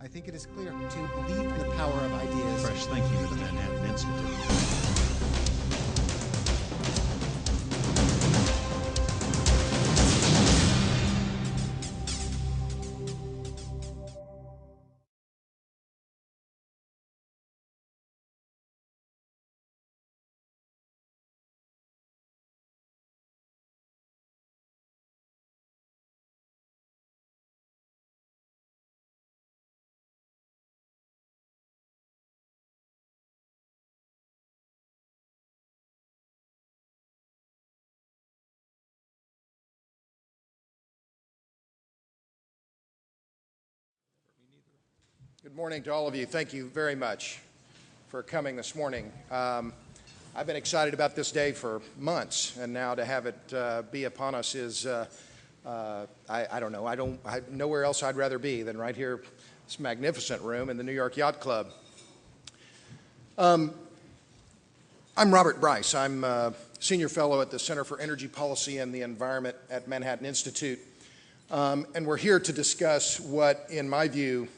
I think it is clear to believe in the power of ideas. Fresh thinking to the Manhattan Institute. Good morning to all of you. Thank you very much for coming this morning. I've been excited about this day for months, and now to have it be upon us is, I don't know, nowhere else I'd rather be than right here, this magnificent room in the New York Yacht Club. I'm Robert Bryce. I'm a senior fellow at the Center for Energy Policy and the Environment at Manhattan Institute, and we're here to discuss what, in my view,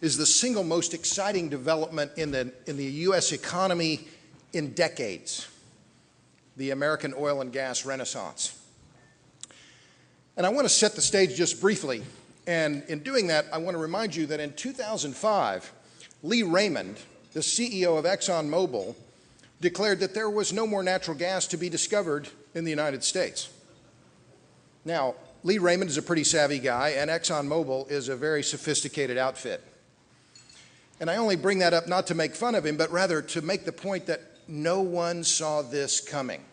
is the single most exciting development in the U.S. economy in decades, the American oil and gas renaissance. And I want to set the stage just briefly, and in doing that, I want to remind you that in 2005, Lee Raymond, the CEO of ExxonMobil, declared that there was no more natural gas to be discovered in the United States. Now, Lee Raymond is a pretty savvy guy, and ExxonMobil is a very sophisticated outfit. And I only bring that up not to make fun of him, but rather to make the point that no one saw this coming.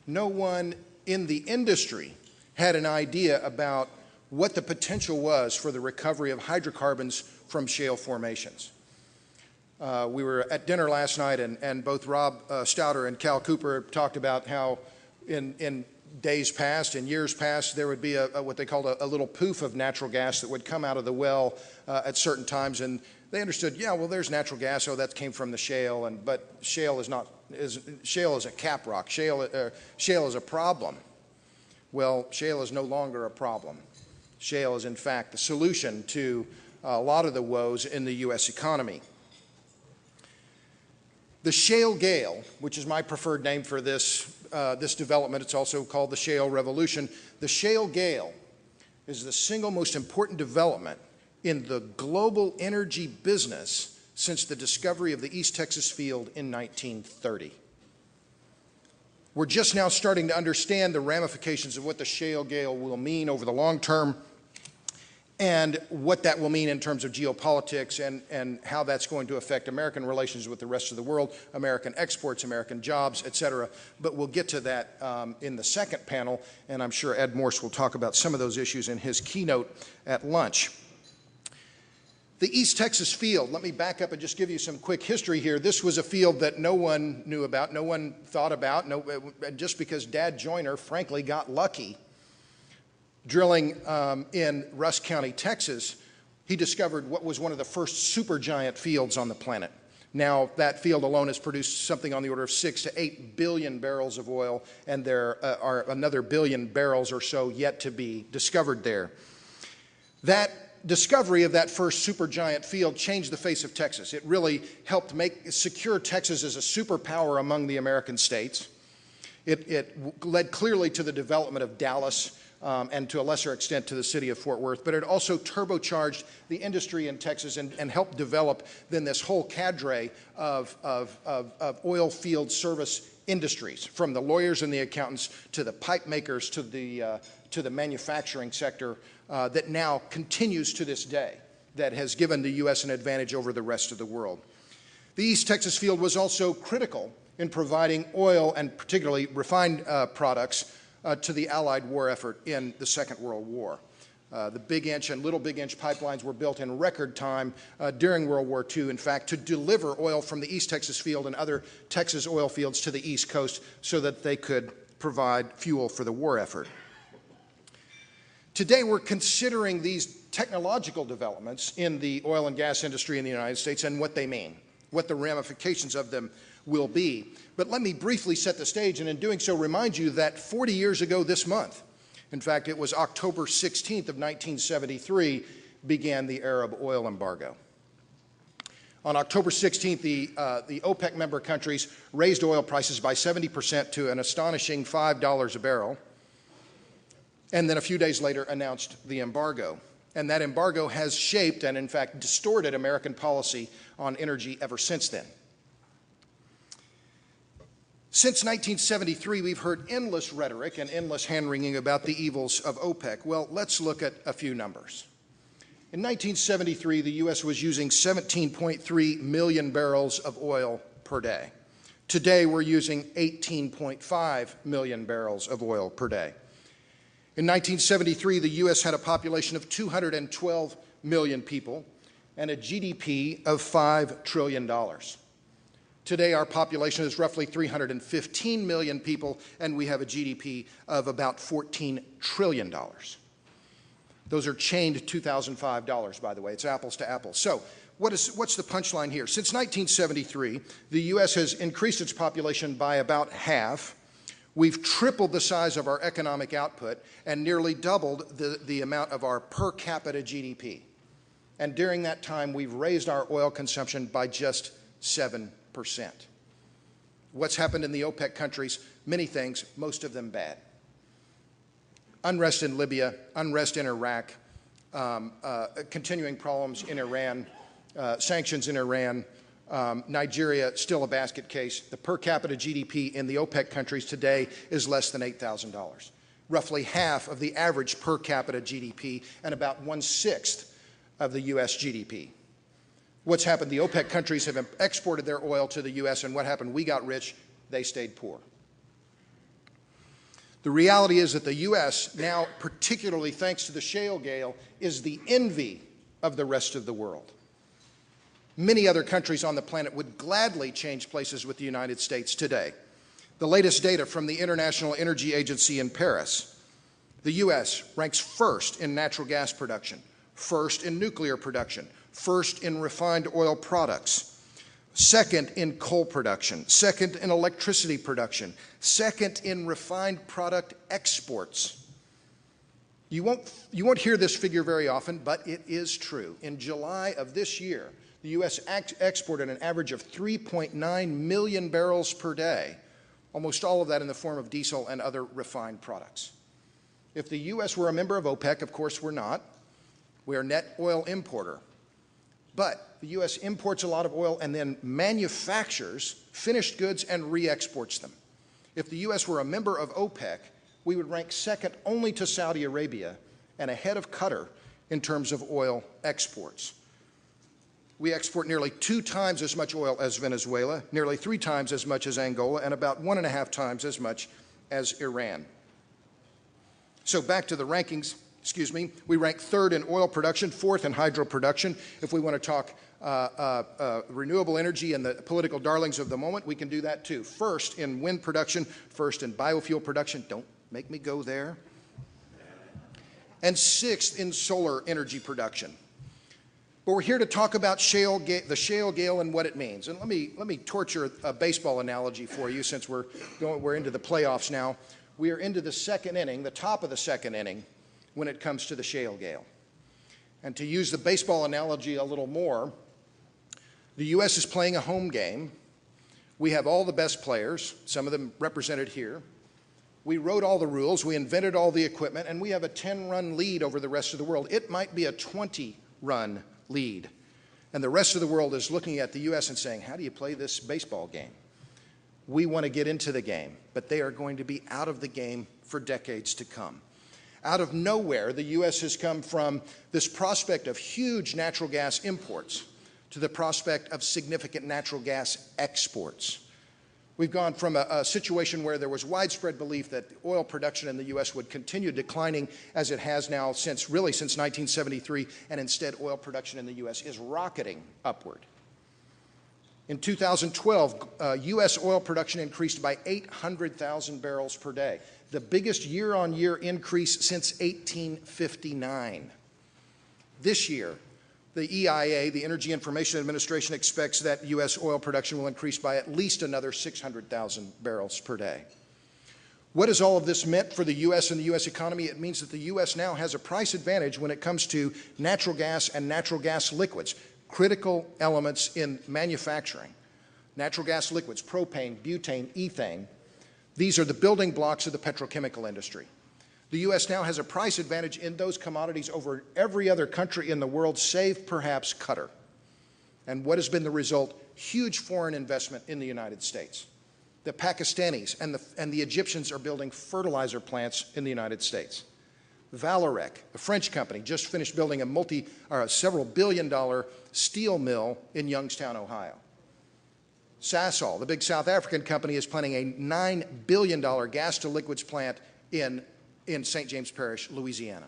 No one in the industry had an idea about what the potential was for the recovery of hydrocarbons from shale formations. We were at dinner last night, and both Rob Stauder and Cal Cooper talked about how in days past, in years past, there would be what they called a little poof of natural gas that would come out of the well at certain times, and they understood, yeah, well, there's natural gas. Oh, that came from the shale, but shale is a cap rock. Shale is a problem. Well, shale is no longer a problem. Shale is, in fact, the solution to a lot of the woes in the U.S. economy. The shale gale, which is my preferred name for this development, it's also called the shale revolution. The shale gale is the single most important development in the global energy business since the discovery of the East Texas field in 1930. We're just now starting to understand the ramifications of what the shale gale will mean over the long term and what that will mean in terms of geopolitics and how that's going to affect American relations with the rest of the world, American exports, American jobs, et cetera. But we'll get to that in the second panel, and I'm sure Ed Morse will talk about some of those issues in his keynote at lunch. The East Texas field, let me back up and just give you some quick history here. This was a field that no one knew about, no one thought about, just because Dad Joyner, frankly, got lucky. Drilling in Rusk County, Texas, he discovered what was one of the first supergiant fields on the planet. Now, that field alone has produced something on the order of 6 to 8 billion barrels of oil, and there are another billion barrels or so yet to be discovered there. That discovery of that first supergiant field changed the face of Texas. It really helped secure Texas as a superpower among the American states. It led clearly to the development of Dallas and to a lesser extent to the city of Fort Worth, but it also turbocharged the industry in Texas and helped develop then this whole cadre of oil field service industries, from the lawyers and the accountants to the pipe makers to the manufacturing sector that now continues to this day, that has given the U.S. an advantage over the rest of the world. The East Texas field was also critical in providing oil and particularly refined products to the Allied war effort in the Second World War. The Big Inch and Little Big Inch pipelines were built in record time during World War II, in fact, to deliver oil from the East Texas field and other Texas oil fields to the East Coast so that they could provide fuel for the war effort. Today, we're considering these technological developments in the oil and gas industry in the United States and what they mean, what the ramifications of them will be. But let me briefly set the stage, and in doing so, remind you that 40 years ago this month, in fact, it was October 16th of 1973, began the Arab oil embargo. On October 16th, the OPEC member countries raised oil prices by 70% to an astonishing $5 a barrel, and then a few days later announced the embargo. And that embargo has shaped and, in fact, distorted American policy on energy ever since then. Since 1973, we've heard endless rhetoric and endless hand-wringing about the evils of OPEC. Well, let's look at a few numbers. In 1973, the U.S. was using 17.3 million barrels of oil per day. Today, we're using 18.5 million barrels of oil per day. In 1973, the U.S. had a population of 212 million people and a GDP of $5 trillion. Today, our population is roughly 315 million people, and we have a GDP of about $14 trillion. Those are chained $2005, by the way. It's apples to apples. So what's the punchline here? Since 1973, the U.S. has increased its population by about half. We've tripled the size of our economic output and nearly doubled the amount of our per capita GDP. And during that time, we've raised our oil consumption by just 7%. What's happened in the OPEC countries? Many things, most of them bad. Unrest in Libya, unrest in Iraq, continuing problems in Iran, sanctions in Iran, Nigeria, still a basket case. The per capita GDP in the OPEC countries today is less than $8,000, roughly half of the average per capita GDP and about 1/6 of the U.S. GDP. What's happened? The OPEC countries have exported their oil to the U.S., and what happened? We got rich, they stayed poor. The reality is that the U.S. now, particularly thanks to the shale gale, is the envy of the rest of the world. Many other countries on the planet would gladly change places with the United States today. The latest data from the International Energy Agency in Paris: the U.S. ranks first in natural gas production, first in nuclear production, first in refined oil products, second in coal production, second in electricity production, second in refined product exports. You won't hear this figure very often, but it is true. In July of this year, the U.S. exported an average of 3.9 million barrels per day, almost all of that in the form of diesel and other refined products. If the U.S. were a member of OPEC, of course we're not. We are a net oil importer. But the U.S. imports a lot of oil and then manufactures finished goods and re-exports them. If the U.S. were a member of OPEC, we would rank second only to Saudi Arabia and ahead of Qatar in terms of oil exports. We export nearly 2 times as much oil as Venezuela, nearly 3 times as much as Angola, and about 1.5 times as much as Iran. So back to the rankings. We rank 3rd in oil production, 4th in hydro production. If we want to talk renewable energy and the political darlings of the moment, we can do that too. 1st in wind production, 1st in biofuel production. Don't make me go there. And 6th in solar energy production. But we're here to talk about the shale gale and what it means. And let me torture a baseball analogy for you, since we're into the playoffs now. We are into the 2nd inning, the top of the 2nd inning, when it comes to the shale gale. And to use the baseball analogy a little more, the U.S. is playing a home game. We have all the best players, some of them represented here. We wrote all the rules, we invented all the equipment, and we have a 10-run lead over the rest of the world. It might be a 20-run lead. And the rest of the world is looking at the U.S. and saying, how do you play this baseball game? We want to get into the game, but they are going to be out of the game for decades to come. Out of nowhere, the U.S. has come from this prospect of huge natural gas imports to the prospect of significant natural gas exports. We've gone from a situation where there was widespread belief that oil production in the U.S. would continue declining, as it has now since 1973, and instead oil production in the U.S. is rocketing upward. In 2012, U.S. oil production increased by 800,000 barrels per day, the biggest year-on-year increase since 1859. This year, the EIA, the Energy Information Administration, expects that U.S. oil production will increase by at least another 600,000 barrels per day. What has all of this meant for the U.S. and the U.S. economy? It means that the U.S. now has a price advantage when it comes to natural gas and natural gas liquids, critical elements in manufacturing. Natural gas liquids, propane, butane, ethane, these are the building blocks of the petrochemical industry. The U.S. now has a price advantage in those commodities over every other country in the world, save perhaps Qatar. And what has been the result? Huge foreign investment in the United States. The Pakistanis and the Egyptians are building fertilizer plants in the United States. Vallourec, a French company, just finished building a several billion-dollar steel mill in Youngstown, Ohio. Sasol, the big South African company, is planning a $9 billion gas-to-liquids plant in St. James Parish, Louisiana.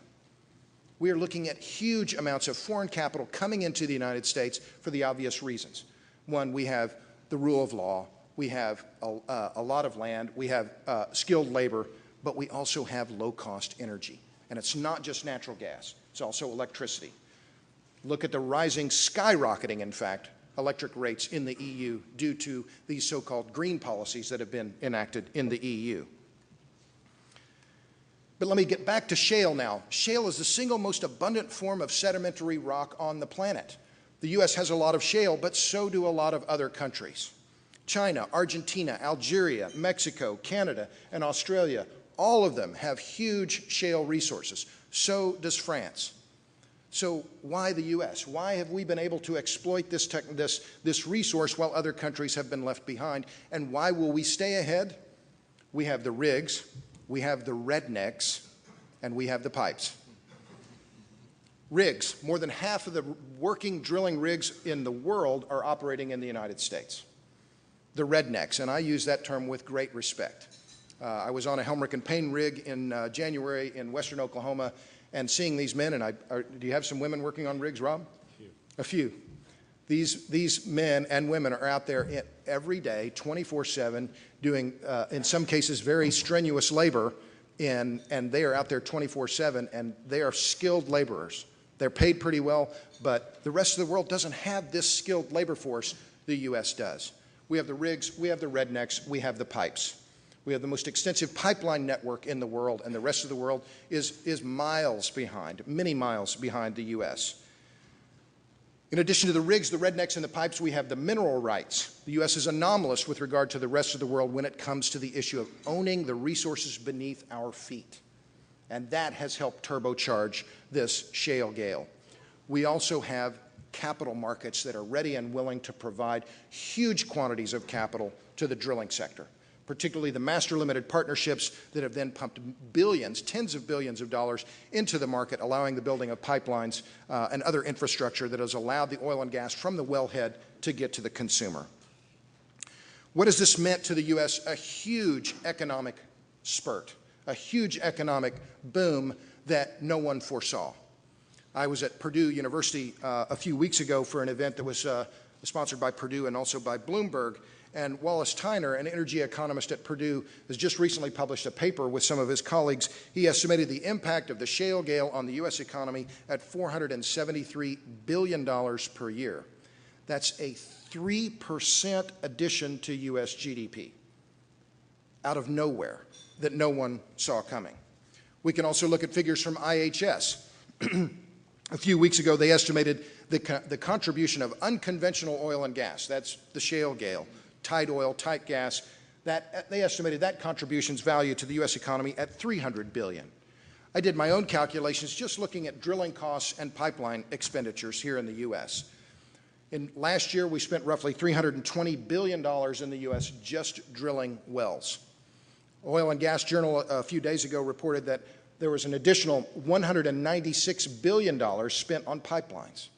We are looking at huge amounts of foreign capital coming into the United States for the obvious reasons. One, we have the rule of law. We have a lot of land, we have skilled labor, but we also have low-cost energy. And it's not just natural gas, it's also electricity. Look at the rising, skyrocketing, in fact, electric rates in the EU due to these so-called green policies that have been enacted in the EU. But let me get back to shale now. Shale is the single most abundant form of sedimentary rock on the planet. The U.S. has a lot of shale, but so do a lot of other countries. China, Argentina, Algeria, Mexico, Canada, and Australia, all of them have huge shale resources. So does France. So why the U.S.? Why have we been able to exploit this resource while other countries have been left behind? And why will we stay ahead? We have the rigs, we have the rednecks, and we have the pipes. Rigs, more than half of the working drilling rigs in the world are operating in the United States. The rednecks, and I use that term with great respect. I was on a Helmerich and Payne rig in January in western Oklahoma, and seeing these men, and do you have some women working on rigs, Rob? A few. These men and women are out there every day, 24/7, doing, in some cases, very strenuous labor, and they are out there 24/7, and they are skilled laborers. They're paid pretty well, but the rest of the world doesn't have this skilled labor force the U.S. does. We have the rigs, we have the rednecks, we have the pipes. We have the most extensive pipeline network in the world, and the rest of the world is miles behind, many miles behind the U.S. In addition to the rigs, the rednecks, and the pipes, we have the mineral rights. The U.S. is anomalous with regard to the rest of the world when it comes to the issue of owning the resources beneath our feet. And that has helped turbocharge this shale gale. We also have capital markets that are ready and willing to provide huge quantities of capital to the drilling sector, particularly the master limited partnerships that have then pumped billions, tens of billions of dollars into the market, allowing the building of pipelines and other infrastructure that has allowed the oil and gas from the wellhead to get to the consumer. What has this meant to the U.S.? A huge economic spurt, a huge economic boom that no one foresaw. I was at Purdue University a few weeks ago for an event that was sponsored by Purdue and also by Bloomberg. And Wallace Tyner, an energy economist at Purdue, has just recently published a paper with some of his colleagues. He estimated the impact of the shale gale on the U.S. economy at $473 billion per year. That's a 3% addition to U.S. GDP out of nowhere that no one saw coming. We can also look at figures from IHS. A few weeks ago, they estimated the contribution of unconventional oil and gas, that's the shale gale, tight oil, tight gas, they estimated that contribution's value to the U.S. economy at $300 billion. I did my own calculations just looking at drilling costs and pipeline expenditures here in the U.S. Last year, we spent roughly $320 billion in the U.S. just drilling wells. Oil and Gas Journal a few days ago reported that there was an additional $196 billion spent on pipelines.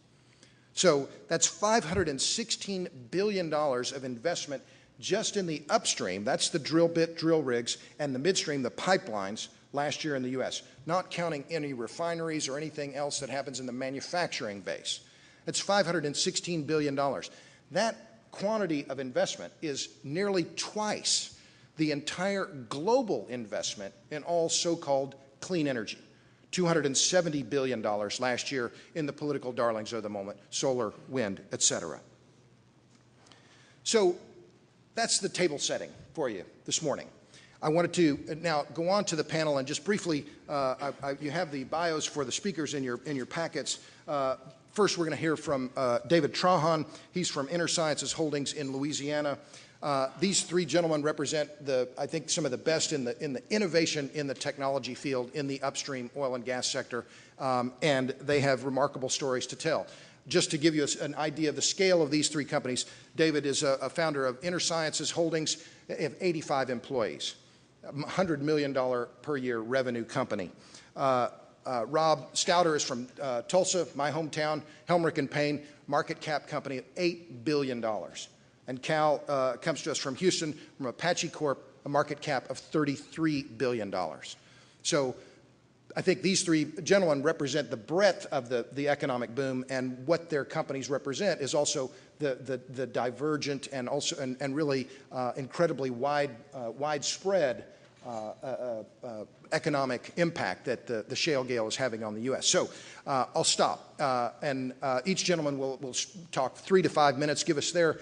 So that's $516 billion of investment just in the upstream, that's the drill bit, drill rigs, and the midstream, the pipelines, last year in the U.S., not counting any refineries or anything else that happens in the manufacturing base. It's $516 billion. That quantity of investment is nearly twice the entire global investment in all so-called clean energy. $270 billion last year in the political darlings of the moment, solar, wind, etc. So that's the table setting for you this morning. I wanted to now go on to the panel and just briefly, you have the bios for the speakers in your packets. First, we're going to hear from David Trahan. He's from Inner Sciences Holdings in Louisiana. These three gentlemen represent I think some of the best in the innovation in the technology field in the upstream oil and gas sector, and they have remarkable stories to tell. Just to give you an idea of the scale of these three companies, David is a founder of Inner Sciences Holdings. They have 85 employees, $100 million per year revenue company. Rob Stauder is from Tulsa, my hometown, Helmerich & Payne, market cap company of $8 billion. And Cal comes to us from Houston, from Apache Corp, a market cap of $33 billion. So I think these three gentlemen represent the breadth of the economic boom, and what their companies represent is also the divergent and also and really incredibly widespread economic impact that the shale gale is having on the U.S. So I'll stop, and each gentleman will talk 3 to 5 minutes, give us their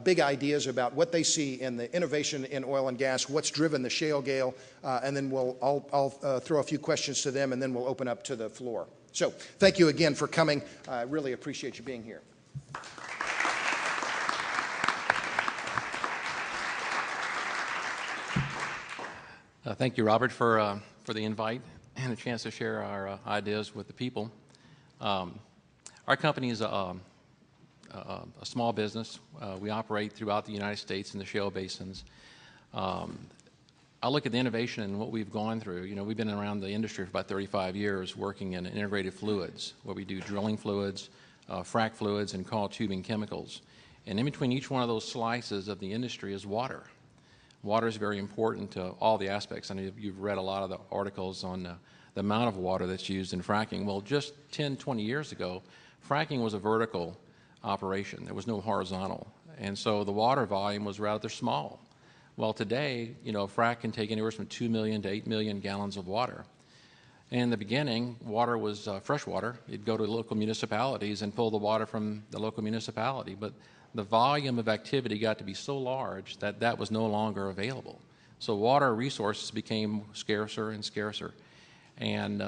big ideas about what they see in the innovation in oil and gas, what's driven the shale gale, and then I'll throw a few questions to them, and then we'll open up to the floor. So thank you again for coming. I really appreciate you being here. Thank you, Robert, for the invite and a chance to share our ideas with the people. Our company is a small business. We operate throughout the United States in the shale basins. I look at the innovation and what we've gone through. You know, we've been around the industry for about 35 years working in integrated fluids, where we do drilling fluids, frac fluids, and coiled tubing chemicals. And in between each one of those slices of the industry is water. Water is very important to all the aspects. I know you've read a lot of the articles on the amount of water that's used in fracking. Well, just 10, 20 years ago, fracking was a vertical operation. There was no horizontal. And so the water volume was rather small. Well, today, you know, frac can take anywhere from 2 million to 8 million gallons of water. And in the beginning, water was fresh water. You'd go to local municipalities and pull the water from the local municipality. But the volume of activity got to be so large that that was no longer available. So water resources became scarcer and scarcer. And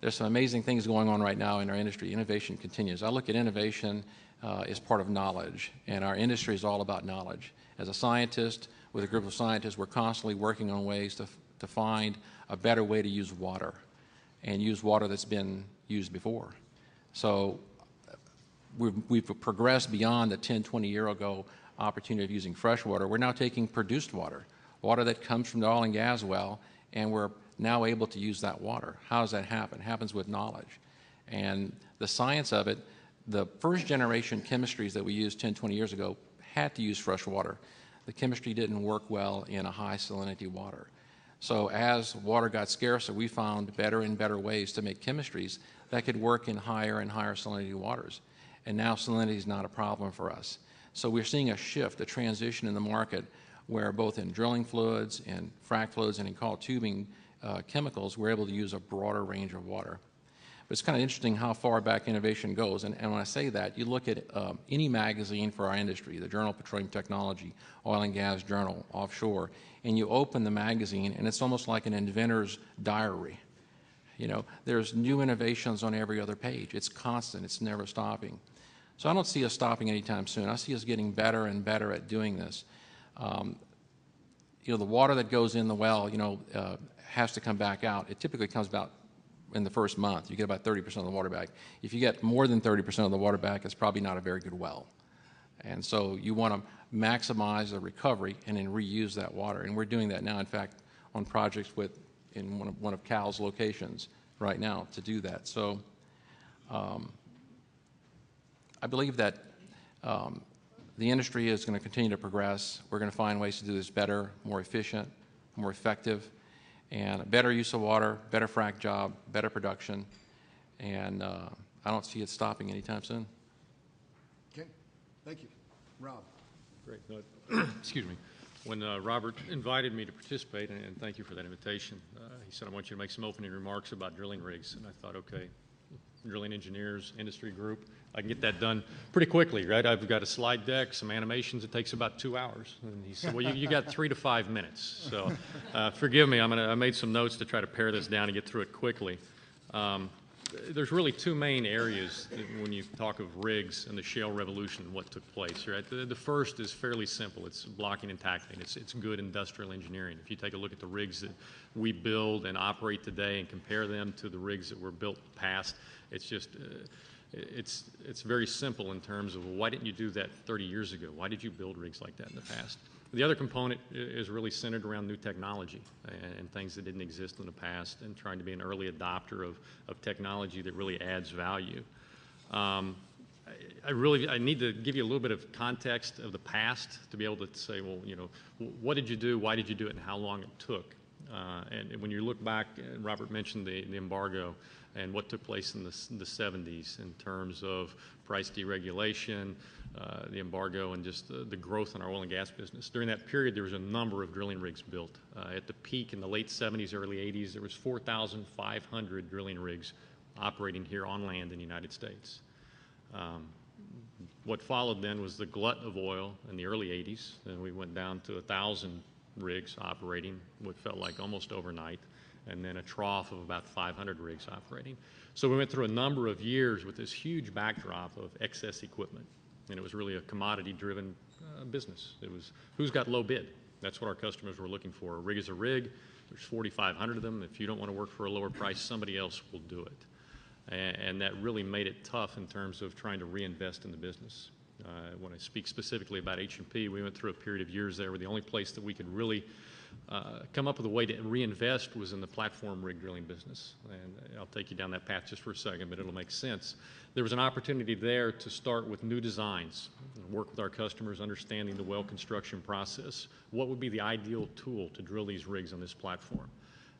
there's some amazing things going on right now in our industry. Innovation continues. I look at innovation as part of knowledge, and our industry is all about knowledge. As a scientist, with a group of scientists, we're constantly working on ways to find a better way to use water, and use water that's been used before. So we've progressed beyond the 10, 20 year ago opportunity of using fresh water. We're now taking produced water, water that comes from the oil and gas well, and we're now able to use that water. How does that happen? It happens with knowledge. And the science of it, the first generation chemistries that we used 10, 20 years ago had to use fresh water. The chemistry didn't work well in a high salinity water. So as water got scarcer, we found better and better ways to make chemistries that could work in higher and higher salinity waters. And now salinity is not a problem for us. So we're seeing a shift, a transition in the market where both in drilling fluids and frac fluids and in coiled tubing chemicals, we're able to use a broader range of water. But it's kind of interesting how far back innovation goes. And when I say that, you look at any magazine for our industry, the Journal of Petroleum Technology, Oil and Gas Journal, Offshore, and you open the magazine and it's almost like an inventor's diary. You know, there's new innovations on every other page. It's constant. It's never stopping. So I don't see us stopping anytime soon. I see us getting better and better at doing this. You know, the water that goes in the well, you know, has to come back out. It typically comes out in the first month. You get about 30% of the water back. If you get more than 30% of the water back, it's probably not a very good well. And so you want to maximize the recovery and then reuse that water. And we're doing that now, in fact, on projects in one of Cal's locations right now to do that. So I believe that the industry is going to continue to progress. We're going to find ways to do this better, more efficient, more effective, and a better use of water, better frac job, better production, and I don't see it stopping anytime soon. Okay, thank you. Rob. Great. Excuse me. When Robert invited me to participate, and thank you for that invitation, he said, I want you to make some opening remarks about drilling rigs, and I thought, okay, drilling engineers industry group. I can get that done pretty quickly, right? I've got a slide deck, some animations. It takes about 2 hours. And he said, well, you got 3 to 5 minutes. So forgive me. I made some notes to try to pare this down and get through it quickly. There's really 2 main areas when you talk of rigs and the shale revolution and what took place, right? The first is fairly simple. It's blocking and tackling. It's good industrial engineering. If you take a look at the rigs that we build and operate today and compare them to the rigs that were built in the past, it's just it's very simple in terms of, well, why didn't you do that 30 years ago? Why did you build rigs like that in the past? The other component is really centered around new technology and things that didn't exist in the past, and trying to be an early adopter of technology that really adds value. I need to give you a little bit of context of the past to be able to say, well, you know, what did you do, why did you do it, and how long it took. And when you look back, and Robert mentioned the embargo and what took place in the 70s in terms of price deregulation, the embargo, and just the growth in our oil and gas business. During that period, there was a number of drilling rigs built. At the peak in the late 70s, early 80s, there was 4,500 drilling rigs operating here on land in the United States. What followed then was the glut of oil in the early 80s, and we went down to 1,000 rigs operating, what felt like almost overnight, and then a trough of about 500 rigs operating. So we went through a number of years with this huge backdrop of excess equipment, and it was really a commodity-driven business. It was who's got low bid. That's what our customers were looking for. A rig is a rig. There's 4,500 of them. If you don't want to work for a lower price, somebody else will do it. And that really made it tough in terms of trying to reinvest in the business. When I speak specifically about H&P, we went through a period of years there where the only place that we could really come up with a way to reinvest was in the platform rig drilling business. And I'll take you down that path just for a second, but it'll make sense. There was an opportunity there to start with new designs, work with our customers, understanding the well construction process. What would be the ideal tool to drill these rigs on this platform?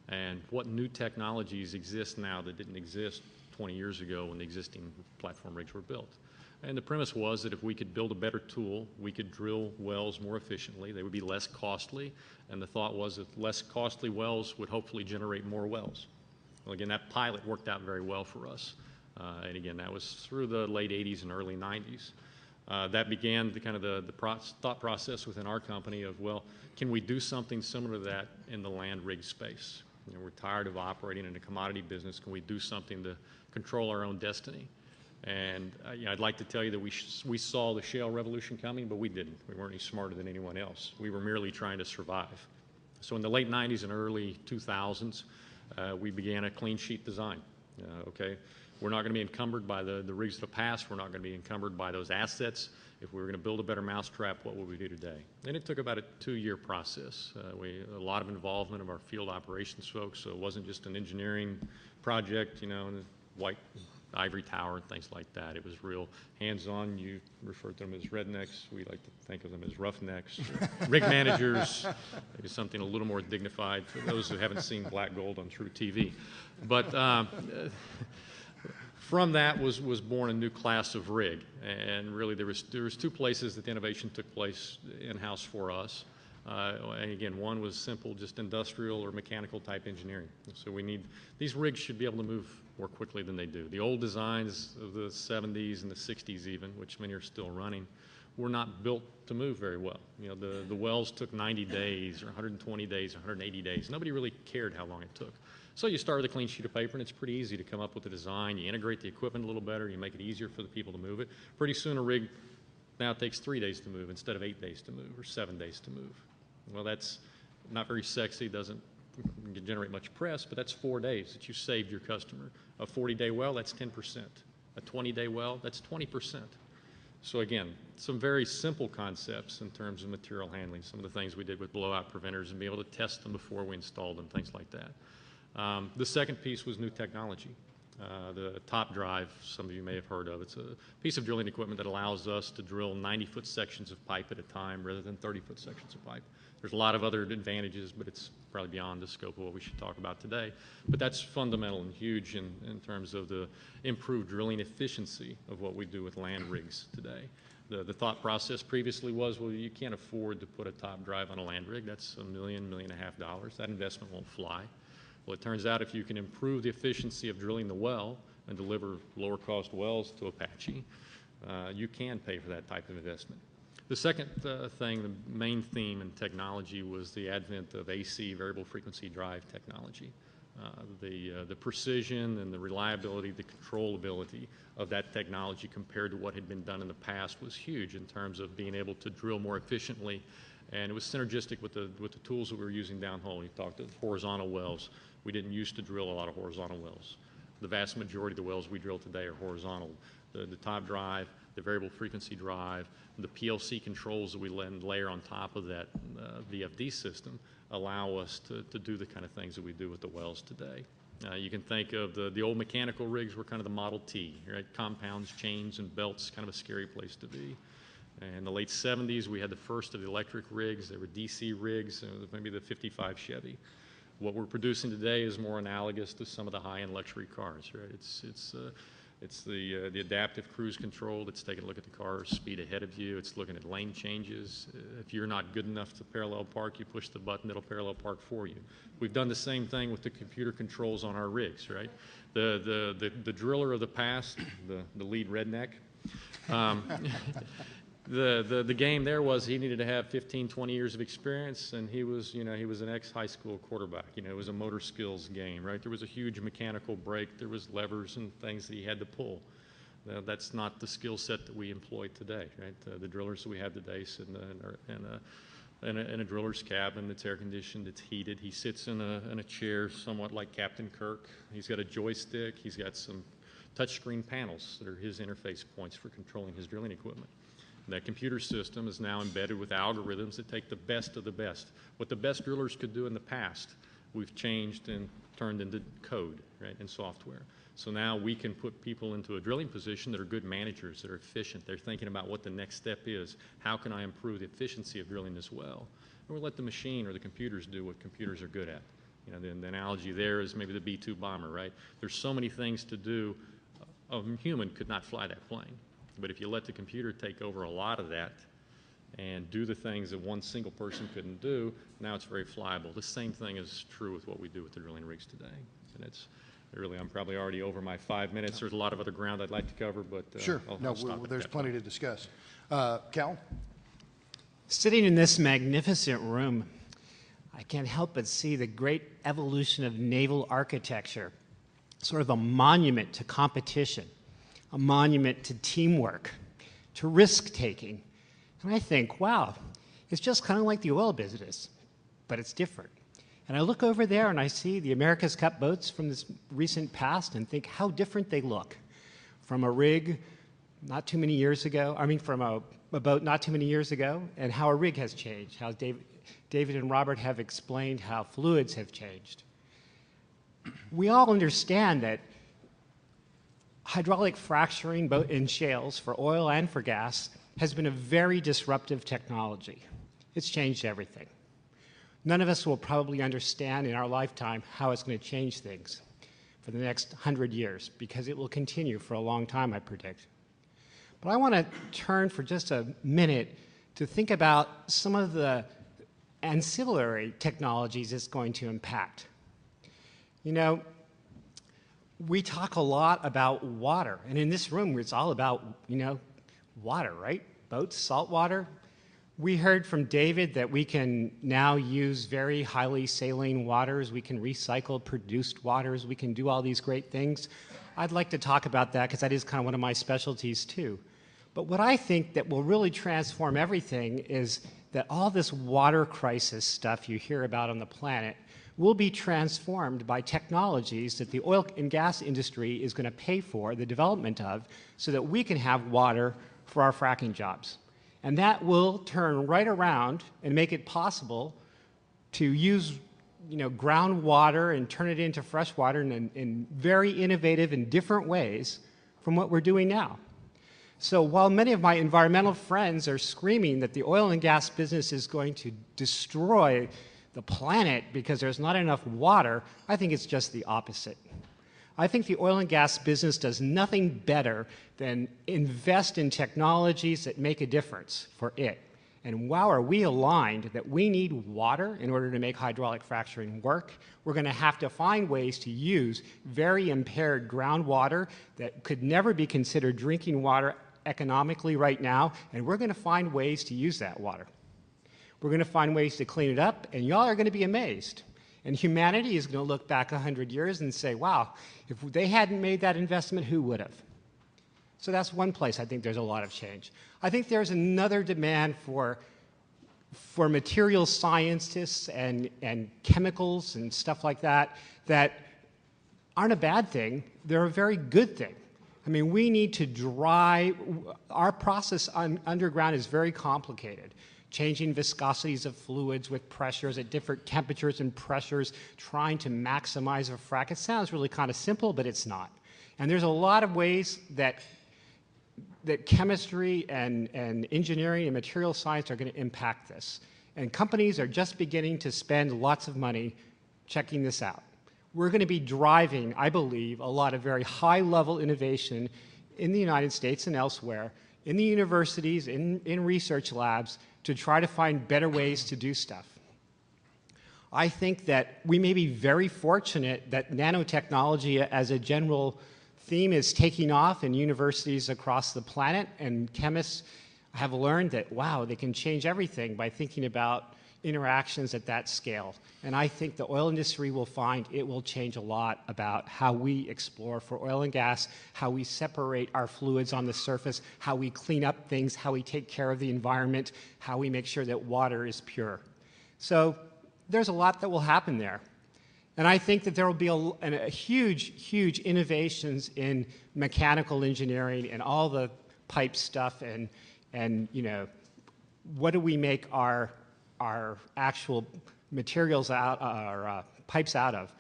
And what new technologies exist now that didn't exist 20 years ago when the existing platform rigs were built? And the premise was that if we could build a better tool, we could drill wells more efficiently. They would be less costly. And the thought was that less costly wells would hopefully generate more wells. Well, again, that pilot worked out very well for us. And again, that was through the late 80s and early 90s. That began the thought process within our company of, well, can we do something similar to that in the land rig space? You know, we're tired of operating in a commodity business. Can we do something to control our own destiny? And you know, I'd like to tell you that we saw the shale revolution coming, but we didn't. We weren't any smarter than anyone else. We were merely trying to survive. So in the late 90s and early 2000s, we began a clean sheet design. Okay, we're not going to be encumbered by the rigs of the past. We're not going to be encumbered by those assets. If we were going to build a better mousetrap, what would we do today? And it took about a 2-year process. A lot of involvement of our field operations folks, so it wasn't just an engineering project, you know, in the white ivory tower and things like that. It was real hands-on. You referred to them as rednecks. We like to think of them as roughnecks. Rig managers, maybe something a little more dignified for those who haven't seen Black Gold on True TV. But from that was born a new class of rig. And really there was 2 places that the innovation took place in-house for us. And again, one was simple, just industrial or mechanical type engineering. So these rigs should be able to move more quickly than they do. The old designs of the 70s and the 60s even, which many are still running, were not built to move very well. You know, the wells took 90 days or 120 days, 180 days. Nobody really cared how long it took. So you start with a clean sheet of paper, and it's pretty easy to come up with a design. You integrate the equipment a little better. You make it easier for the people to move it. Pretty soon a rig now takes 3 days to move instead of 8 days to move or 7 days to move. Well, that's not very sexy, doesn't generate much press, but that's 4 days that you saved your customer. A 40-day well, that's 10%. A 20-day well, that's 20%. So again, some very simple concepts in terms of material handling, some of the things we did with blowout preventers and be able to test them before we installed them, things like that. The second piece was new technology. The top drive, some of you may have heard of. It's a piece of drilling equipment that allows us to drill 90-foot sections of pipe at a time rather than 30-foot sections of pipe. There's a lot of other advantages, but it's probably beyond the scope of what we should talk about today. But that's fundamental and huge in terms of the improved drilling efficiency of what we do with land rigs today. The thought process previously was, well, you can't afford to put a top drive on a land rig. That's $1 million, $1.5 million. That investment won't fly. Well, it turns out if you can improve the efficiency of drilling the well and deliver lower cost wells to Apache, you can pay for that type of investment. The second thing, the main theme in technology, was the advent of AC, variable frequency drive technology. The precision and the reliability, the controllability of that technology compared to what had been done in the past was huge in terms of being able to drill more efficiently, and it was synergistic with the tools that we were using downhole. You talked of horizontal wells. We didn't used to drill a lot of horizontal wells. The vast majority of the wells we drill today are horizontal. The top drive, the variable frequency drive, the PLC controls that we layer on top of that VFD system allow us to do the kind of things that we do with the wells today. You can think of the old mechanical rigs were kind of the Model T, right? Compounds, chains, and belts, kind of a scary place to be. In the late 70s, we had the first of the electric rigs. They were DC rigs, maybe the 55 Chevy. What we're producing today is more analogous to some of the high-end luxury cars, right? It's the adaptive cruise control that's taking a look at the car's speed ahead of you. It's looking at lane changes. If you're not good enough to parallel park, you push the button, it'll parallel park for you. We've done the same thing with the computer controls on our rigs, right? The driller of the past, the lead redneck, the game there was he needed to have 15, 20 years of experience, and he was an ex-high school quarterback. It was a motor skills game, right? There was a huge mechanical brake. There was levers and things that he had to pull. That's not the skill set that we employ today, right? The drillers that we have today sit in a driller's cabin that's air conditioned, it's heated. He sits in a chair somewhat like Captain Kirk. He's got a joystick. He's got some touchscreen panels that are his interface points for controlling his drilling equipment. That computer system is now embedded with algorithms that take the best of the best. What the best drillers could do in the past, we've changed and turned into code, right, and software. So now we can put people into a drilling position that are good managers, that are efficient. They're thinking about what the next step is. How can I improve the efficiency of drilling this well? And we'll let the machine or the computers do what computers are good at. The analogy there is maybe the B-2 bomber, right? There's so many things to do. A human could not fly that plane. But if you let the computer take over a lot of that and do the things that one single person couldn't do, now it's very flyable. The same thing is true with what we do with the drilling rigs today. And it's really, I'm probably already over my 5 minutes. There's a lot of other ground I'd like to cover, but Sure. I'll stop at There's that plenty point. to discuss. Cal? Sitting in this magnificent room, I can't help but see the great evolution of naval architecture, sort of a monument to competition, a monument to teamwork, to risk-taking. And I think, wow, it's just kind of like the oil business, but it's different. And I look over there and I see the America's Cup boats from this recent past and think how different they look from a rig not too many years ago, from a boat not too many years ago, and how a rig has changed, how David and Robert have explained how fluids have changed. We all understand that hydraulic fracturing both in shales for oil and for gas has been a very disruptive technology. It's changed everything. None of us will probably understand in our lifetime how it's going to change things for the next 100 years, because it will continue for a long time, I predict. But I want to turn for just a minute to think about some of the ancillary technologies it's going to impact. We talk a lot about water, and in this room it's all about, water, right? Boats, salt water. We heard from David that we can now use very highly saline waters. We can recycle produced waters. We can do all these great things. I'd like to talk about that because that is kind of one of my specialties too. But what I think that will really transform everything is that all this water crisis stuff you hear about on the planet will be transformed by technologies that the oil and gas industry is going to pay for the development of so that we can have water for our fracking jobs. And that will turn right around and make it possible to use groundwater and turn it into fresh water in very innovative and different ways from what we're doing now. So while many of my environmental friends are screaming that the oil and gas business is going to destroy the planet because there's not enough water, I think it's just the opposite. I think the oil and gas business does nothing better than invest in technologies that make a difference for it. And wow, are we aligned that we need water in order to make hydraulic fracturing work. We're going to have to find ways to use very impaired groundwater that could never be considered drinking water economically right now, and we're going to find ways to use that water. We're going to find ways to clean it up, and y'all are going to be amazed. And humanity is going to look back 100 years and say, wow, if they hadn't made that investment, who would have? So that's one place I think there's a lot of change. I think there's another demand for material scientists and chemicals and stuff like that that aren't a bad thing. They're a very good thing. I mean, we need to our process underground is very complicated. Changing viscosities of fluids with pressures at different temperatures and pressures, trying to maximize a frac. It sounds really kind of simple, but it's not. And there's a lot of ways that chemistry and engineering and material science are going to impact this. And companies are just beginning to spend lots of money checking this out. We're going to be driving, I believe, a lot of very high-level innovation in the United States and elsewhere, in the universities, in research labs, to try to find better ways to do stuff. I think that we may be very fortunate that nanotechnology as a general theme is taking off in universities across the planet, and chemists have learned that, wow, they can change everything by thinking about interactions at that scale. And I think the oil industry will find it will change a lot about how we explore for oil and gas, how we separate our fluids on the surface, how we clean up things, how we take care of the environment, how we make sure that water is pure. So there's a lot that will happen there. And I think that there will be a huge innovations in mechanical engineering and all the pipe stuff and you know, what do we make our actual materials out, our pipes out of?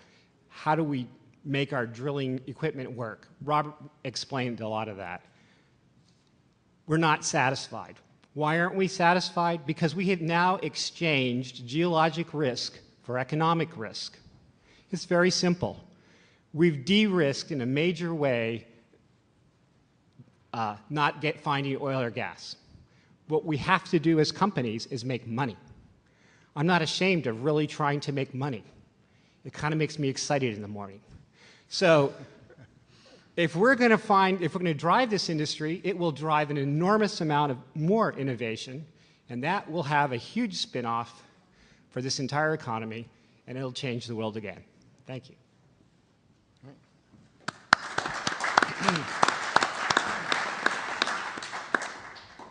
How do we make our drilling equipment work? Robert explained a lot of that. We're not satisfied. Why aren't we satisfied? Because we have now exchanged geologic risk for economic risk. It's very simple. We've de-risked in a major way not finding oil or gas. What we have to do as companies is make money. I'm not ashamed of really trying to make money. It kind of makes me excited in the morning. So if we're going to drive this industry, it will drive an enormous amount of more innovation, and that will have a huge spin-off for this entire economy, and it'll change the world again. Thank you.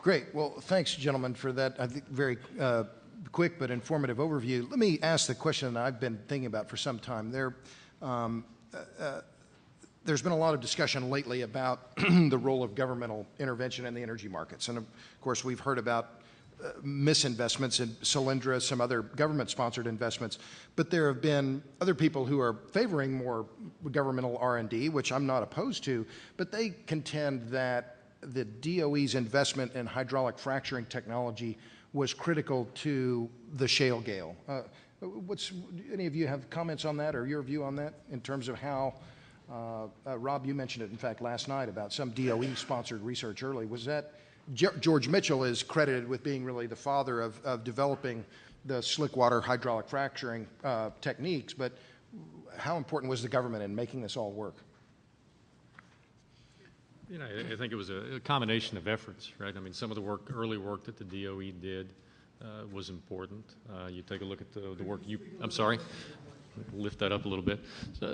Great. Well, thanks, gentlemen, for that, I think, very quick but informative overview. Let me ask the question that I've been thinking about for some time. There's been a lot of discussion lately about the role of governmental intervention in the energy markets. And, of course, we've heard about misinvestments in Solyndra, some other government-sponsored investments. But there have been other people who are favoring more governmental R&D, which I'm not opposed to, but they contend that the DOE's investment in hydraulic fracturing technology was critical to the shale gale. Any of you have comments on that or your view on that in terms of how, Rob, you mentioned it, in fact, last night about some DOE-sponsored research early. Was that, George Mitchell is credited with being really the father of developing the slick water hydraulic fracturing techniques, but how important was the government in making this all work? You know, I think it was a combination of efforts, right? I mean, some of the early work that the DOE did was important. You take a look at the work I'm sorry, lift that up a little bit.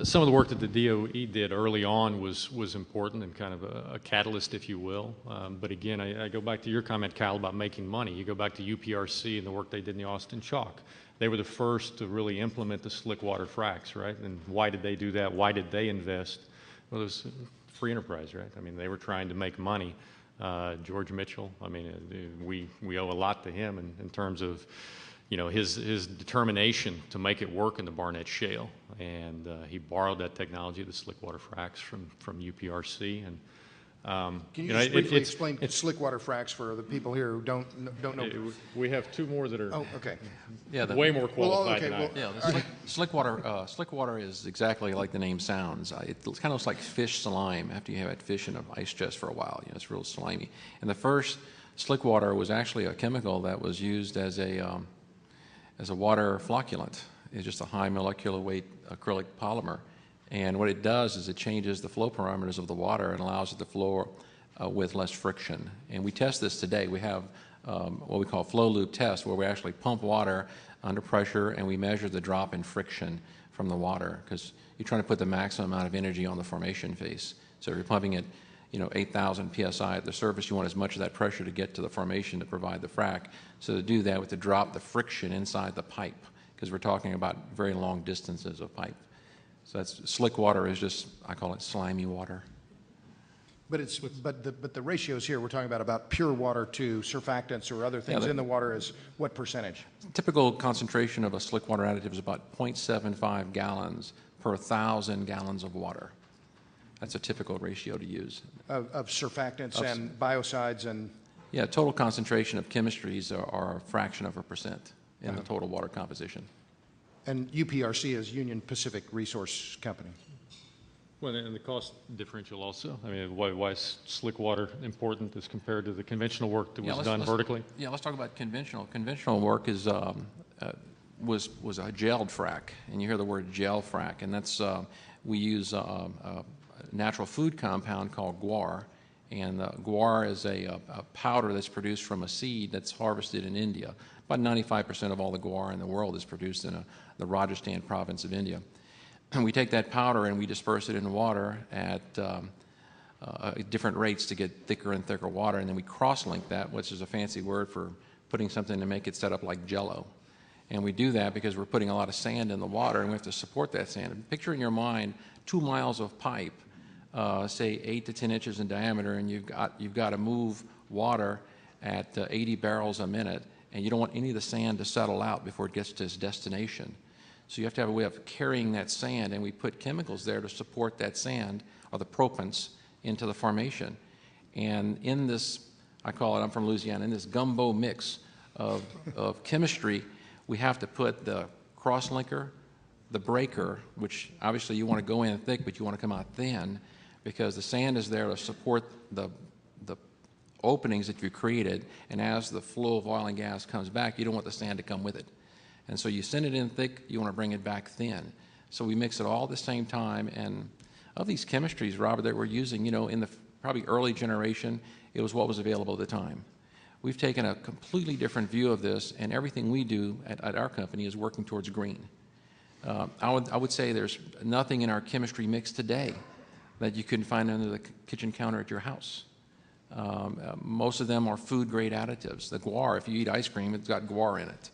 Some of the work that the DOE did early on was important and kind of a catalyst, if you will. But again, I go back to your comment, Kyle, about making money. You go back to UPRC and the work they did in the Austin Chalk. They were the first to really implement the slick water fracs, right? And why did they do that? Why did they invest? Well, it was free enterprise, right? I mean, they were trying to make money. George Mitchell, I mean, we owe a lot to him in terms of, you know, his determination to make it work in the Barnett Shale, and he borrowed that technology, the slick water fracs, from UPRC. And can you just briefly explain slick water fracs for the people here who don't know? We have two more that are way more qualified than I am. Yeah, slick water is exactly like the name sounds. It kind of looks like fish slime after you have had fish in an ice chest for a while. You know, it's real slimy. And the first Slick water was actually a chemical that was used as a water flocculant. It's just a high molecular weight acrylic polymer. And what it does is it changes the flow parameters of the water and allows it to flow with less friction. And we test this today. We have what we call flow loop test, where we actually pump water under pressure and we measure the drop in friction from the water, because you're trying to put the maximum amount of energy on the formation face. So if you're pumping it, 8,000 psi at the surface, you want as much of that pressure to get to the formation to provide the frac. So to do that, we have to drop the friction inside the pipe, because we're talking about very long distances of pipe. So that's slick water is just, I call it slimy water. But the ratios here, we're talking about pure water to surfactants or other things in the water is what percentage? Typical concentration of a slick water additive is about 0.75 gallons per 1,000 gallons of water. That's a typical ratio to use. Of surfactants and biocides and... Yeah, total concentration of chemistries are a fraction of a percent in the total water composition. And UPRC is Union Pacific Resource Company. Well, and the cost differential also. I mean, why is slick water important as compared to the conventional work that was done vertically? Yeah, let's talk about conventional. Conventional work is was a gelled frac, and you hear the word gel frac, and that's we use a natural food compound called guar, and guar is a powder that's produced from a seed that's harvested in India. About 95% of all the guar in the world is produced in the Rajasthan province of India. And we take that powder and we disperse it in water at different rates to get thicker and thicker water, and then we cross-link that, which is a fancy word for putting something to make it set up like Jell-O. And we do that because we're putting a lot of sand in the water, and we have to support that sand. And picture in your mind 2 miles of pipe, say 8 to 10 inches in diameter, and you've got to move water at 80 barrels a minute, and you don't want any of the sand to settle out before it gets to its destination. So you have to have a way of carrying that sand, and we put chemicals there to support that sand, or the propants, into the formation. And in this, I call it, I'm from Louisiana, in this gumbo mix of chemistry, we have to put the cross-linker, the breaker, which obviously you want to go in thick, but you want to come out thin, because the sand is there to support the openings that you created, and as the flow of oil and gas comes back, you don't want the sand to come with it. And so you send it in thick, you want to bring it back thin. So we mix it all at the same time, and of these chemistries, Robert, that we're using, in the probably early generation, it was what was available at the time. We've taken a completely different view of this, and everything we do at our company is working towards green. I would say there's nothing in our chemistry mix today that you couldn't find under the kitchen counter at your house. Most of them are food-grade additives. The guar, if you eat ice cream, it's got guar in it.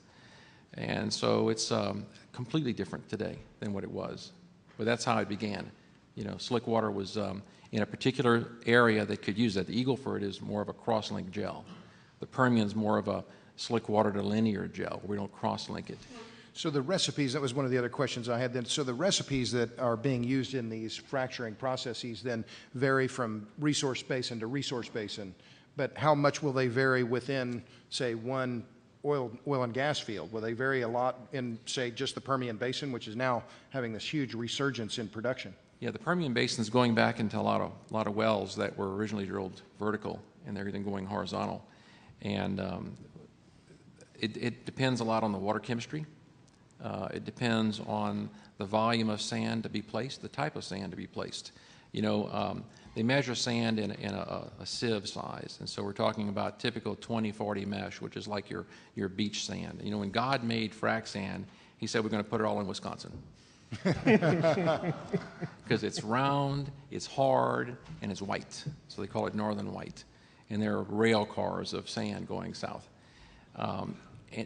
And so it's completely different today than what it was. But that's how it began. Slick water was in a particular area that could use that. The Eagleford is more of a cross-link gel. The Permian's more of a slick water to linear gel, where we don't cross-link it. So the recipes, that was one of the other questions I had then. So the recipes that are being used in these fracturing processes then vary from resource basin to resource basin. But how much will they vary within, say, one oil and gas field? Will they vary a lot in, say, just the Permian Basin, which is now having this huge resurgence in production? Yeah, the Permian Basin is going back into a lot of wells that were originally drilled vertical, and they're then going horizontal. And it depends a lot on the water chemistry. It depends on the volume of sand to be placed, the type of sand to be placed. They measure sand in a sieve size, and so we're talking about typical 20-40 mesh, which is like your beach sand. When God made frac sand, he said we're going to put it all in Wisconsin. Because it's round, it's hard, and it's white. So they call it northern white. And there are rail cars of sand going south. And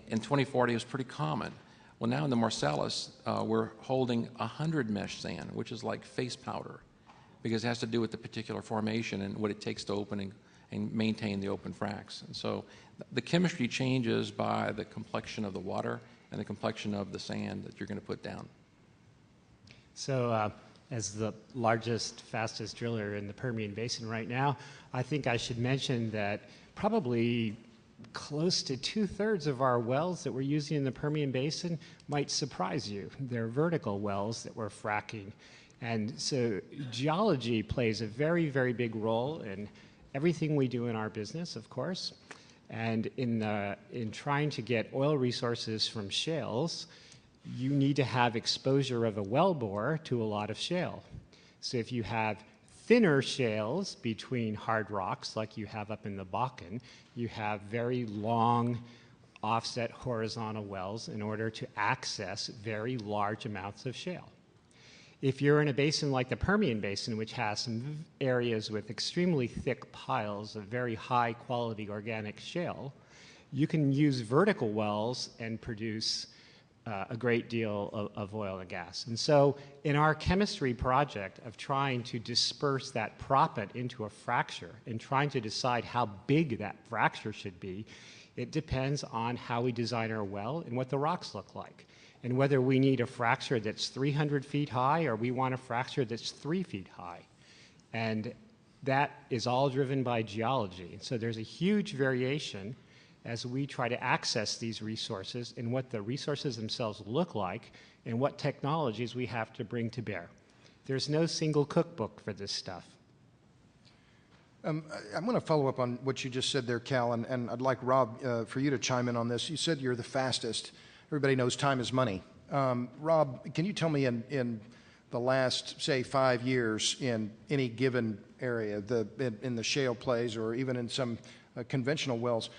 2040 is pretty common. Well, now in the Marcellus, we're holding 100 mesh sand, which is like face powder, because it has to do with the particular formation and what it takes to open and maintain the open fracs. And so the chemistry changes by the complexion of the water and the complexion of the sand that you're going to put down. So as the largest, fastest driller in the Permian Basin right now, I think I should mention that probably close to 2/3 of our wells that we're using in the Permian Basin might surprise you. They're vertical wells that we're fracking. And so geology plays a very, very big role in everything we do in our business, of course. And in trying to get oil resources from shales, you need to have exposure of a wellbore to a lot of shale. So if you have thinner shales between hard rocks like you have up in the Bakken, you have very long offset horizontal wells in order to access very large amounts of shale. If you're in a basin like the Permian Basin, which has some areas with extremely thick piles of very high quality organic shale, you can use vertical wells and produce a great deal of oil and gas. And so in our chemistry project of trying to disperse that proppant into a fracture and trying to decide how big that fracture should be, it depends on how we design our well and what the rocks look like, and whether we need a fracture that's 300 feet high or we want a fracture that's 3 feet high. And that is all driven by geology. And so there's a huge variation as we try to access these resources and what the resources themselves look like and what technologies we have to bring to bear. There's no single cookbook for this stuff. I'm going to follow up on what you just said there, Cal, and I'd like Rob for you to chime in on this. You said you're the fastest. Everybody knows time is money. Rob, can you tell me in the last, say, 5 years in any given area, in the shale plays or even in some conventional wells,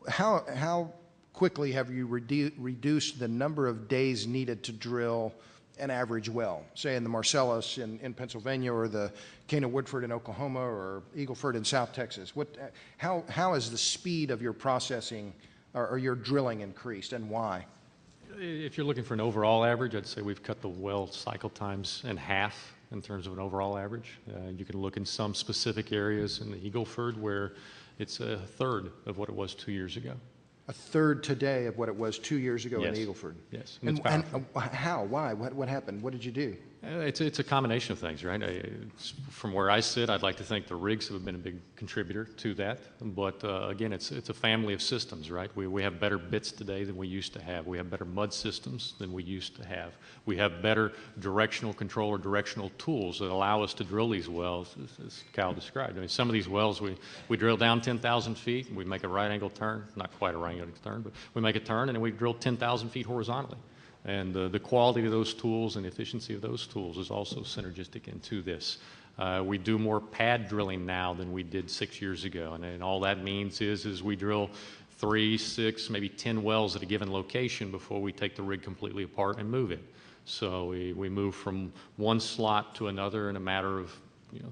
how quickly have you reduced the number of days needed to drill an average well, say in the Marcellus in Pennsylvania or the Cana-Woodford in Oklahoma or Eagleford in South Texas? How has the speed of your processing or your drilling increased, and why? If you're looking for an overall average, I'd say we've cut the well cycle times in half in terms of an overall average. You can look in some specific areas in the Eagleford where it's a third of what it was 2 years ago. A third today of what it was 2 years ago Yes. in Eagleford. Yes, And, it's powerful. how? Why? What happened? What did you do? It's a combination of things, right? From where I sit, I'd like to think the rigs have been a big contributor to that. But again, it's a family of systems, right? We have better bits today than we used to have. We have better mud systems than we used to have. We have better directional control or directional tools that allow us to drill these wells, as Cal described. I mean, some of these wells, we drill down 10,000 feet, and we make a right angle turn, not quite a right angle turn, but we make a turn, and then we drill 10,000 feet horizontally. And the quality of those tools and efficiency of those tools is also synergistic into this. We do more pad drilling now than we did 6 years ago. And all that means is we drill 3, 6, maybe 10 wells at a given location before we take the rig completely apart and move it. So we move from one slot to another in a matter of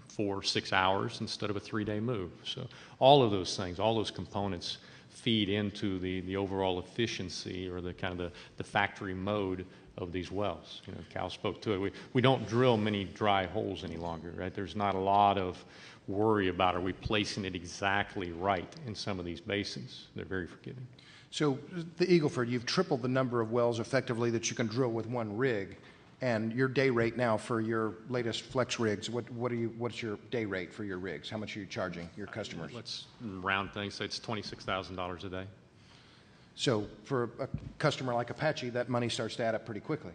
4 or 6 hours instead of a 3-day move. So all of those things, all those components feed into the overall efficiency or the kind of the factory mode of these wells. Cal spoke to it. We don't drill many dry holes any longer, right? There's not a lot of worry about are we placing it exactly right in some of these basins. They're very forgiving. So the Eagleford, you've tripled the number of wells effectively that you can drill with one rig, and your day rate now for your latest flex rigs, what's your day rate for your rigs? How much are you charging your customers? Let's round things, say it's $26,000 a day. So for a customer like Apache, that money starts to add up pretty quickly.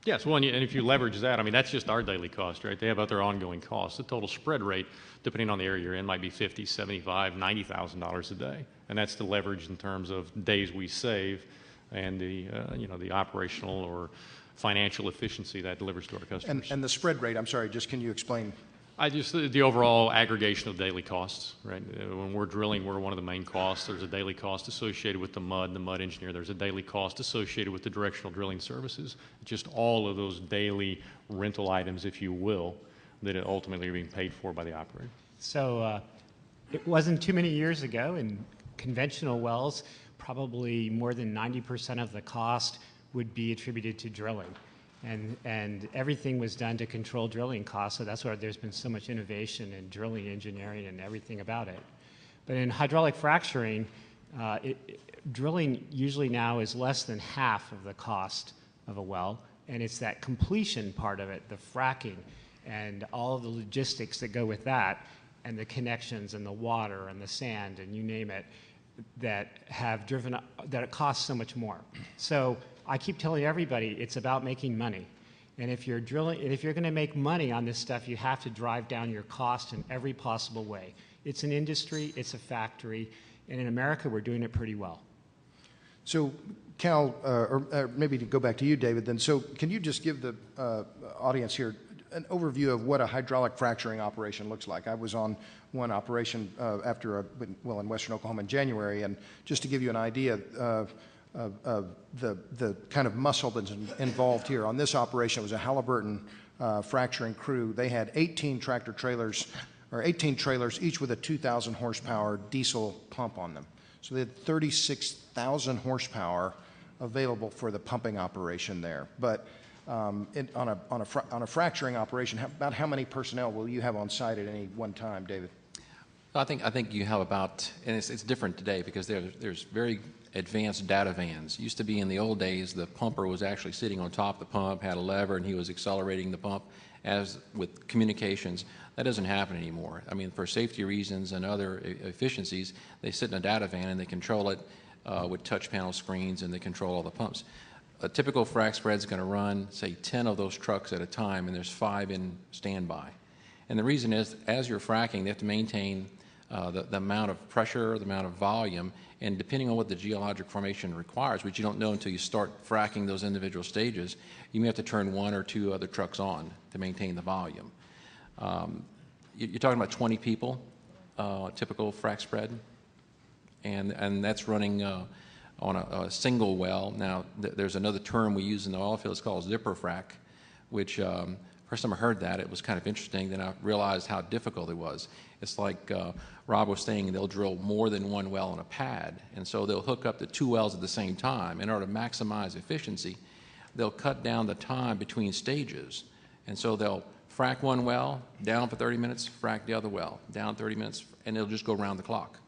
Yes, well, and if you leverage that, I mean, that's just our daily cost, right? They have other ongoing costs. The total spread rate, depending on the area you're in, might be $50,000, $75,000, $90,000 a day. And that's the leverage in terms of days we save and the operational or financial efficiency that delivers to our customers. And the spread rate, I'm sorry, just can you explain? The overall aggregation of daily costs, right? When we're drilling, we're one of the main costs. There's a daily cost associated with the mud engineer. There's a daily cost associated with the directional drilling services. Just all of those daily rental items, if you will, that ultimately are being paid for by the operator. So it wasn't too many years ago in conventional wells, probably more than 90% of the cost would be attributed to drilling. And everything was done to control drilling costs, so that's why there's been so much innovation in drilling engineering and everything about it. But in hydraulic fracturing, drilling usually now is less than half of the cost of a well, and it's that completion part of it, the fracking, and all of the logistics that go with that, and the connections and the water and the sand and you name it, that have driven up, that it costs so much more. So I keep telling everybody it's about making money. And if you're drilling, and if you're going to make money on this stuff, you have to drive down your cost in every possible way. It's an industry, it's a factory, and in America, we're doing it pretty well. So, Cal, or maybe to go back to you, David, then. So, can you just give the audience here an overview of what a hydraulic fracturing operation looks like? I was on one operation in Western Oklahoma in January, and just to give you an idea of the kind of muscle that's involved here. On this operation, it was a Halliburton fracturing crew. They had 18 tractor trailers, or 18 trailers, each with a 2,000 horsepower diesel pump on them. So they had 36,000 horsepower available for the pumping operation there. But on a fracturing operation, about how many personnel will you have on site at any one time, David? I think you have about, and it's different today because there's very advanced data vans. Used to be in the old days, the pumper was actually sitting on top of the pump, had a lever, and he was accelerating the pump. As with communications, that doesn't happen anymore. I mean, for safety reasons and other efficiencies, they sit in a data van and they control it with touch panel screens, and they control all the pumps. A typical frac spread is going to run, say, 10 of those trucks at a time, and there's 5 in standby. And the reason is, as you're fracking, they have to maintain the amount of pressure, the amount of volume, and depending on what the geologic formation requires, which you don't know until you start fracking those individual stages, you may have to turn 1 or 2 other trucks on to maintain the volume. You're talking about 20 people, typical frac spread, and that's running on a single well. Now, there's another term we use in the oil field. It's called zipper frac, which first time I heard that, it was kind of interesting. Then I realized how difficult it was. It's like Rob was saying, they'll drill more than one well on a pad, and so they'll hook up the 2 wells at the same time. In order to maximize efficiency, they'll cut down the time between stages, and so they'll frack one well, down for 30 minutes, frack the other well, down 30 minutes, and they'll just go around the clock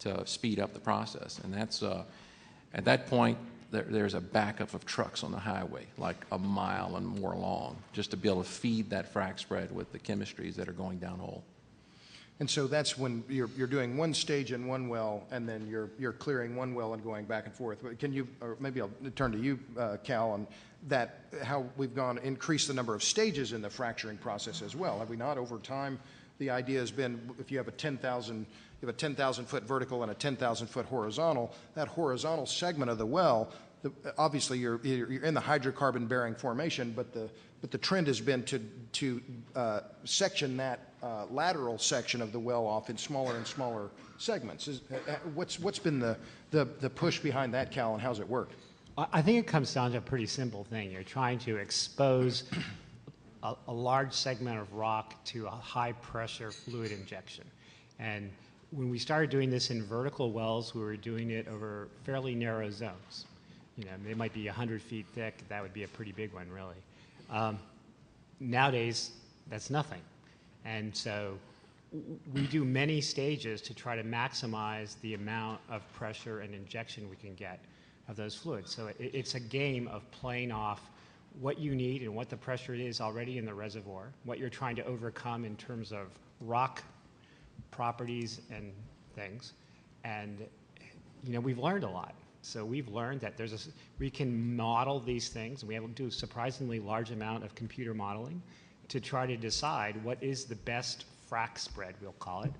to speed up the process. And that's at that point, there's a backup of trucks on the highway, like a mile and more long, just to be able to feed that frac spread with the chemistries that are going downhole. And so that's when you're doing one stage in one well, and then you're clearing one well and going back and forth. Can you, or maybe I'll turn to you, Cal, on that, how we've increased the number of stages in the fracturing process as well, have we not? Over time, the idea has been, if you have a 10,000 foot vertical and a 10,000 foot horizontal, that horizontal segment of the well, obviously you're in the hydrocarbon bearing formation, but the trend has been to section that lateral section of the well off in smaller and smaller segments. What's been the push behind that, Cal, and how's it worked? I think it comes down to a pretty simple thing. You're trying to expose a large segment of rock to a high pressure fluid injection. And when we started doing this in vertical wells, we were doing it over fairly narrow zones. You know, they might be 100 feet thick. That would be a pretty big one, really. Nowadays, that's nothing. And so we do many stages to try to maximize the amount of pressure and injection we can get of those fluids. So it's a game of playing off what you need and what the pressure is already in the reservoir, what you're trying to overcome in terms of rock properties and things. And, you know, we've learned a lot. So we've learned that we can model these things, and we have to do a surprisingly large amount of computer modeling to try to decide what is the best frac spread, we'll call it,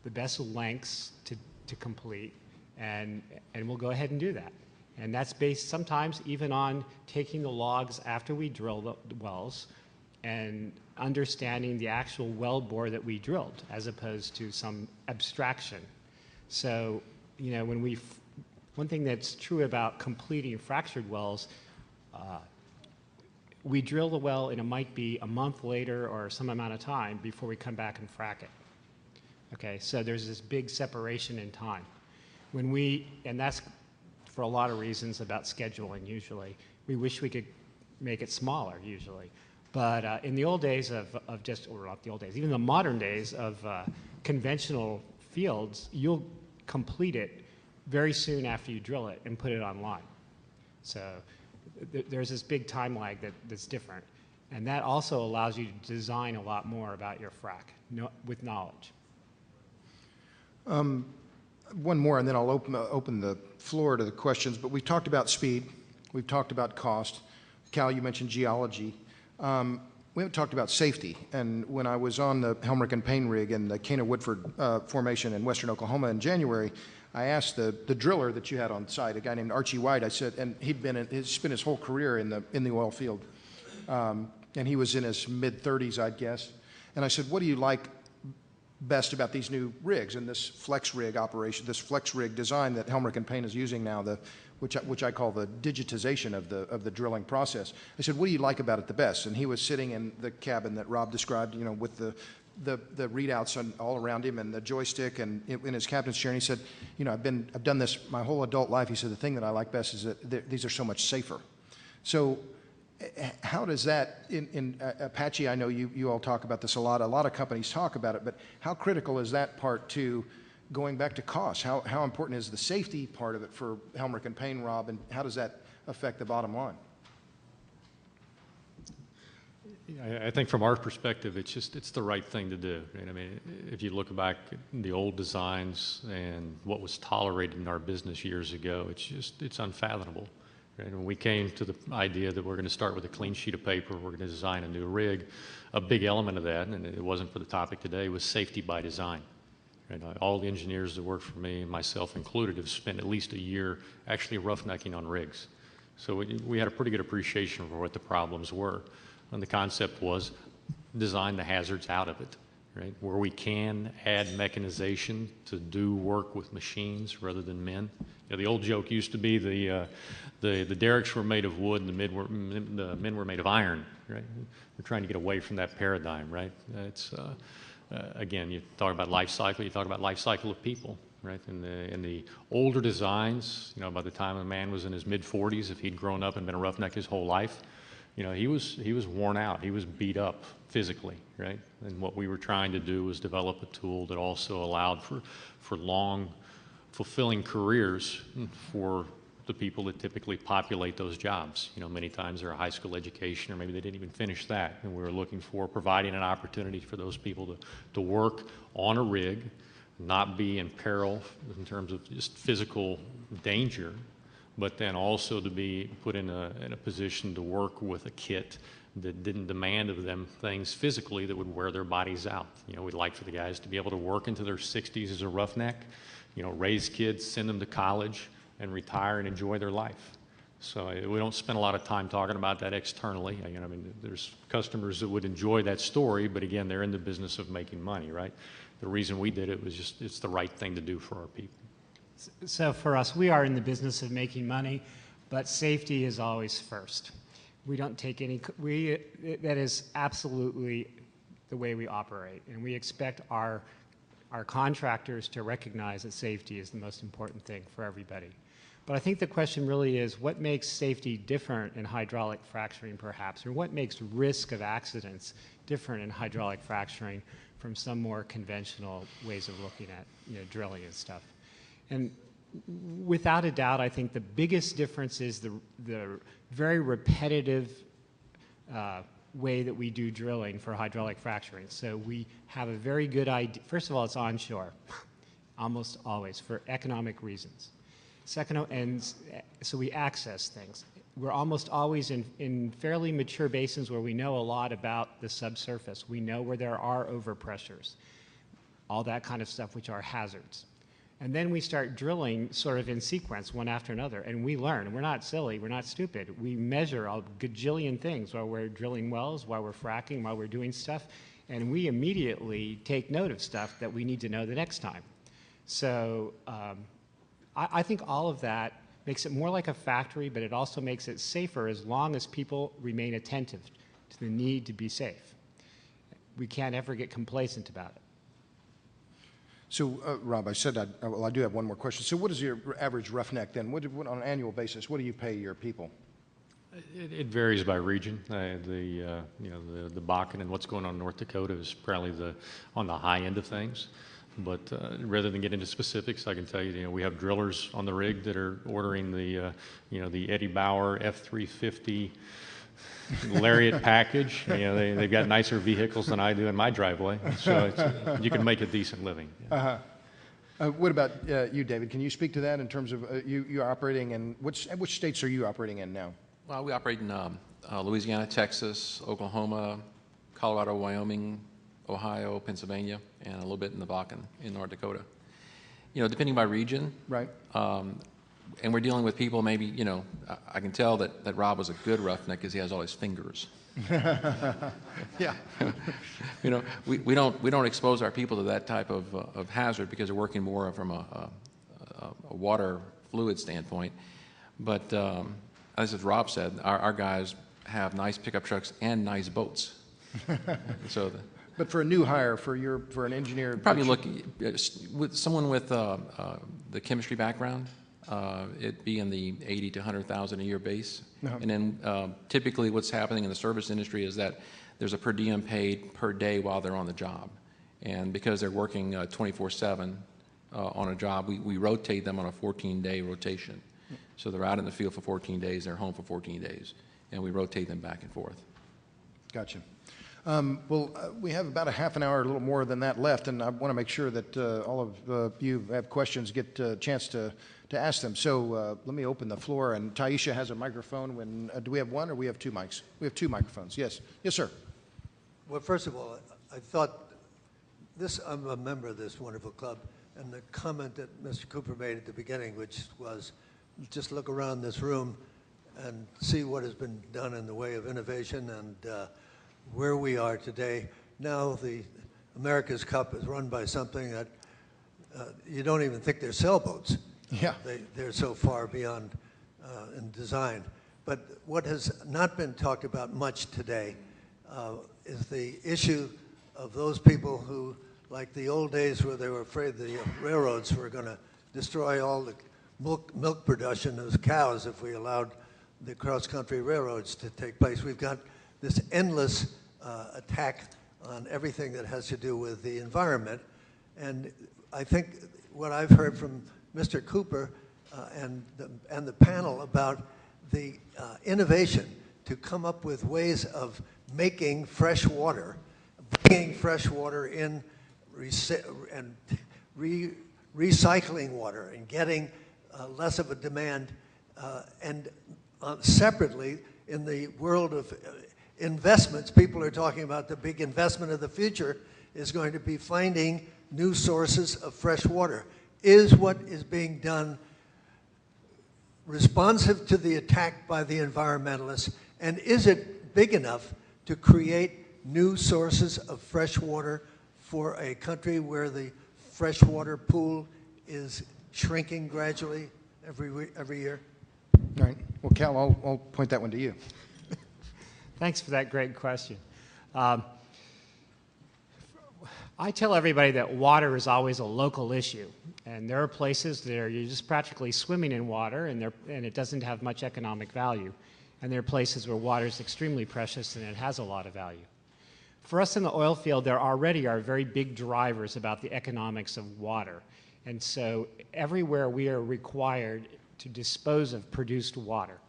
the best lengths to complete, and we'll go ahead and do that. And that's based sometimes even on taking the logs after we drill the wells and understanding the actual well bore that we drilled as opposed to some abstraction. So, you know, one thing that's true about completing fractured wells, we drill the well and it might be a month later or some amount of time before we come back and frack it. Okay, so there's this big separation in time. And that's for a lot of reasons about scheduling usually. We wish we could make it smaller usually. But in the old days or not the old days, even the modern days of conventional fields, you'll complete it very soon after you drill it and put it online. So there's this big time lag that's different. And that also allows you to design a lot more about your frac with knowledge. One more, and then I'll open the floor to the questions. But we've talked about speed. We've talked about cost. Cal, you mentioned geology. we haven't talked about safety. And when I was on the Helmerich and Payne rig in the Cana-Woodford formation in western Oklahoma in January, I asked the driller that you had on site, a guy named Archie White, I said, and he'd spent his whole career in the oil field, and he was in his mid-30s, I'd guess. And I said, what do you like best about these new rigs and this flex rig operation, this flex rig design that Helmerich and Payne is using now, which I call the digitization of the drilling process? I said, what do you like about it the best? And he was sitting in the cabin that Rob described, you know, with the readouts all around him and the joystick and in his captain's chair. And he said, you know, I've done this my whole adult life. He said, the thing that I like best is that these are so much safer. So how does that, in Apache, I know you all talk about this a lot of companies talk about it, but how critical is that part to going back to cost? How important is the safety part of it for Helmerich and Payne, Rob, and how does that affect the bottom line? I think from our perspective, it's the right thing to do. Right? I mean, if you look back at the old designs and what was tolerated in our business years ago, it's unfathomable. Right? When we came to the idea that we're going to start with a clean sheet of paper, we're going to design a new rig, a big element of that, and it wasn't for the topic today, was safety by design. Right? All the engineers that work for me, myself included, have spent at least a year actually roughnecking on rigs. So we had a pretty good appreciation for what the problems were. And the concept was design the hazards out of it, right? Where we can add mechanization to do work with machines rather than men. You know, the old joke used to be the derricks were made of wood and the men were made of iron, right? We're trying to get away from that paradigm, right? It's again, you talk about life cycle, you talk about life cycle of people, right? In the older designs, you know, by the time a man was in his mid-40s, if he'd grown up and been a roughneck his whole life, you know, he was worn out. He was beat up physically, right? And what we were trying to do was develop a tool that also allowed for long, fulfilling careers for the people that typically populate those jobs. You know, many times they're a high school education, or maybe they didn't even finish that. And we were looking for providing an opportunity for those people to work on a rig, not be in peril in terms of just physical danger, but then also to be put in a position to work with a kit that didn't demand of them things physically that would wear their bodies out. You know, we'd like for the guys to be able to work into their 60s as a roughneck, you know, raise kids, send them to college, and retire and enjoy their life. So we don't spend a lot of time talking about that externally. You know, I mean, there's customers that would enjoy that story, but again, they're in the business of making money, right? The reason we did it was just it's the right thing to do for our people. So for us, we are in the business of making money, but safety is always first. We don't take any, that is absolutely the way we operate. And we expect our contractors to recognize that safety is the most important thing for everybody. But I think the question really is, what makes safety different in hydraulic fracturing perhaps, or what makes risk of accidents different in hydraulic fracturing from some more conventional ways of looking at, you know, drilling and stuff? And without a doubt, I think the biggest difference is the very repetitive way that we do drilling for hydraulic fracturing. So we have a very good idea. First of all, it's onshore, almost always, for economic reasons. Second, and so we access things. We're almost always in fairly mature basins where we know a lot about the subsurface. We know where there are overpressures, all that kind of stuff, which are hazards. And then we start drilling sort of in sequence, one after another, and we learn. We're not silly, we're not stupid. We measure a gajillion things while we're drilling wells, while we're fracking, while we're doing stuff, and we immediately take note of stuff that we need to know the next time. So I think all of that makes it more like a factory, but it also makes it safer as long as people remain attentive to the need to be safe. We can't ever get complacent about it. So, Rob, I said I do have one more question. So what is your average roughneck then? What on an annual basis, what do you pay your people? It varies by region. You know, the Bakken and what's going on in North Dakota is probably on the high end of things. But rather than get into specifics, I can tell you, you know, we have drillers on the rig that are ordering the, you know, the Eddie Bauer F350 Lariat package. You know, they've got nicer vehicles than I do in my driveway, so you can make a decent living. Yeah. What about you, David? Can you speak to that in terms of you operating in which states are you operating in now? Well, we operate in Louisiana, Texas, Oklahoma, Colorado, Wyoming, Ohio, Pennsylvania, and a little bit in the Bakken in North Dakota. You know, depending by region. Right. And we're dealing with people maybe, you know, I can tell that Rob was a good roughneck because he has all his fingers. Yeah. You know, we don't expose our people to that type of hazard because they're working more from a water fluid standpoint. But as Rob said, our guys have nice pickup trucks and nice boats. So But for a new hire, for an engineer, probably look with someone with the chemistry background. It'd be in the 80 to 100,000 a year base. And then typically what's happening in the service industry is that there's a per diem paid per day while they're on the job. And because they're working 24/7 on a job, we rotate them on a 14-day rotation. So they're out in the field for 14 days, they're home for 14 days, and we rotate them back and forth. Gotcha. Well, we have about a half an hour, a little more than that left, and I want to make sure that all of you who have questions get a chance to ask them. So let me open the floor, and Taisha has a microphone. Do we have one or we have two mics? We have two microphones. Yes. Yes, sir. Well, first of all, I thought I'm a member of this wonderful club, and the comment that Mr. Cooper made at the beginning, which was just look around this room and see what has been done in the way of innovation and where we are today. Now the America's Cup is run by something that you don't even think they're sailboats. Yeah. They're so far beyond in design. But what has not been talked about much today is the issue of those people who, like the old days where they were afraid the railroads were going to destroy all the milk production of cows if we allowed the cross-country railroads to take place. We've got this endless attack on everything that has to do with the environment. And I think what I've heard from Mr. Cooper and the panel about the innovation to come up with ways of making fresh water, bringing fresh water in and recycling water and getting less of a demand, and separately in the world of investments, people are talking about the big investment of the future is going to be finding new sources of fresh water. Is what is being done responsive to the attack by the environmentalists, and is it big enough to create new sources of fresh water for a country where the freshwater pool is shrinking gradually every year? All right. Well, Cal, I'll point that one to you. Thanks for that great question. I tell everybody that water is always a local issue, and there are places there you're just practically swimming in water, and it doesn't have much economic value, and there are places where water is extremely precious and it has a lot of value. For us in the oil field, there already are very big drivers about the economics of water, and so everywhere we are required to dispose of produced water.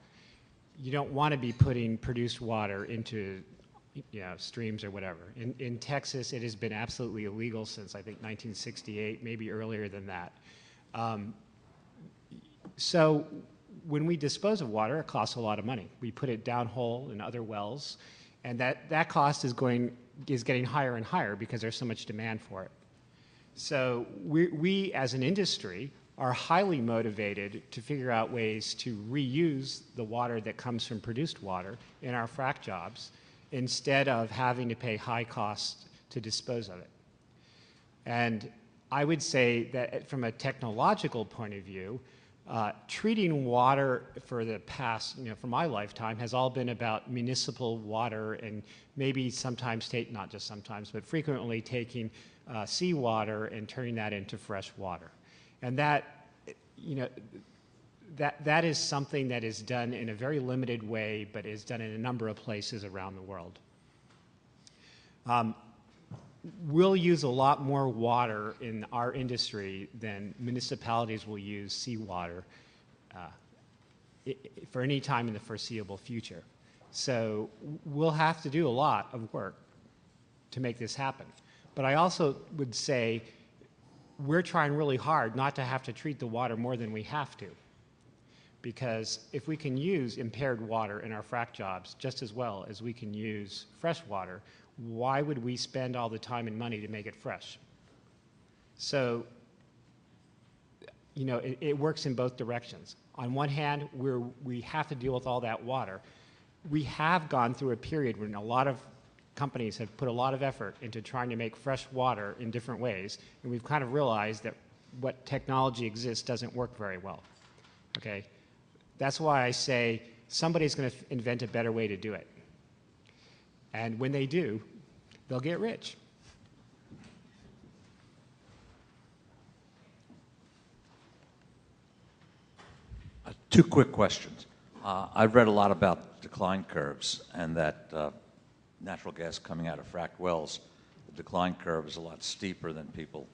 You don't want to be putting produced water into streams or whatever. In Texas, it has been absolutely illegal since, I think, 1968, maybe earlier than that. So when we dispose of water, it costs a lot of money. We put it downhole in other wells, and that cost is getting higher and higher because there's so much demand for it. So we as an industry are highly motivated to figure out ways to reuse the water that comes from produced water in our frac jobs instead of having to pay high costs to dispose of it. And I would say that from a technological point of view, treating water for the past, for my lifetime, has all been about municipal water and maybe sometimes not just sometimes, but frequently taking seawater and turning that into fresh water. And that is something that is done in a very limited way, but is done in a number of places around the world. We'll use a lot more water in our industry than municipalities will use seawater for any time in the foreseeable future. So we'll have to do a lot of work to make this happen. But I also would say we're trying really hard not to have to treat the water more than we have to. Because if we can use impaired water in our frac jobs just as well as we can use fresh water, why would we spend all the time and money to make it fresh? So, you know, it works in both directions. On one hand, we have to deal with all that water. We have gone through a period when a lot of companies have put a lot of effort into trying to make fresh water in different ways, and we've kind of realized that what technology exists doesn't work very well, okay? That's why I say somebody's going to invent a better way to do it. And when they do, they'll get rich. Two quick questions. I've read a lot about decline curves and that natural gas coming out of fracked wells, the decline curve is a lot steeper than people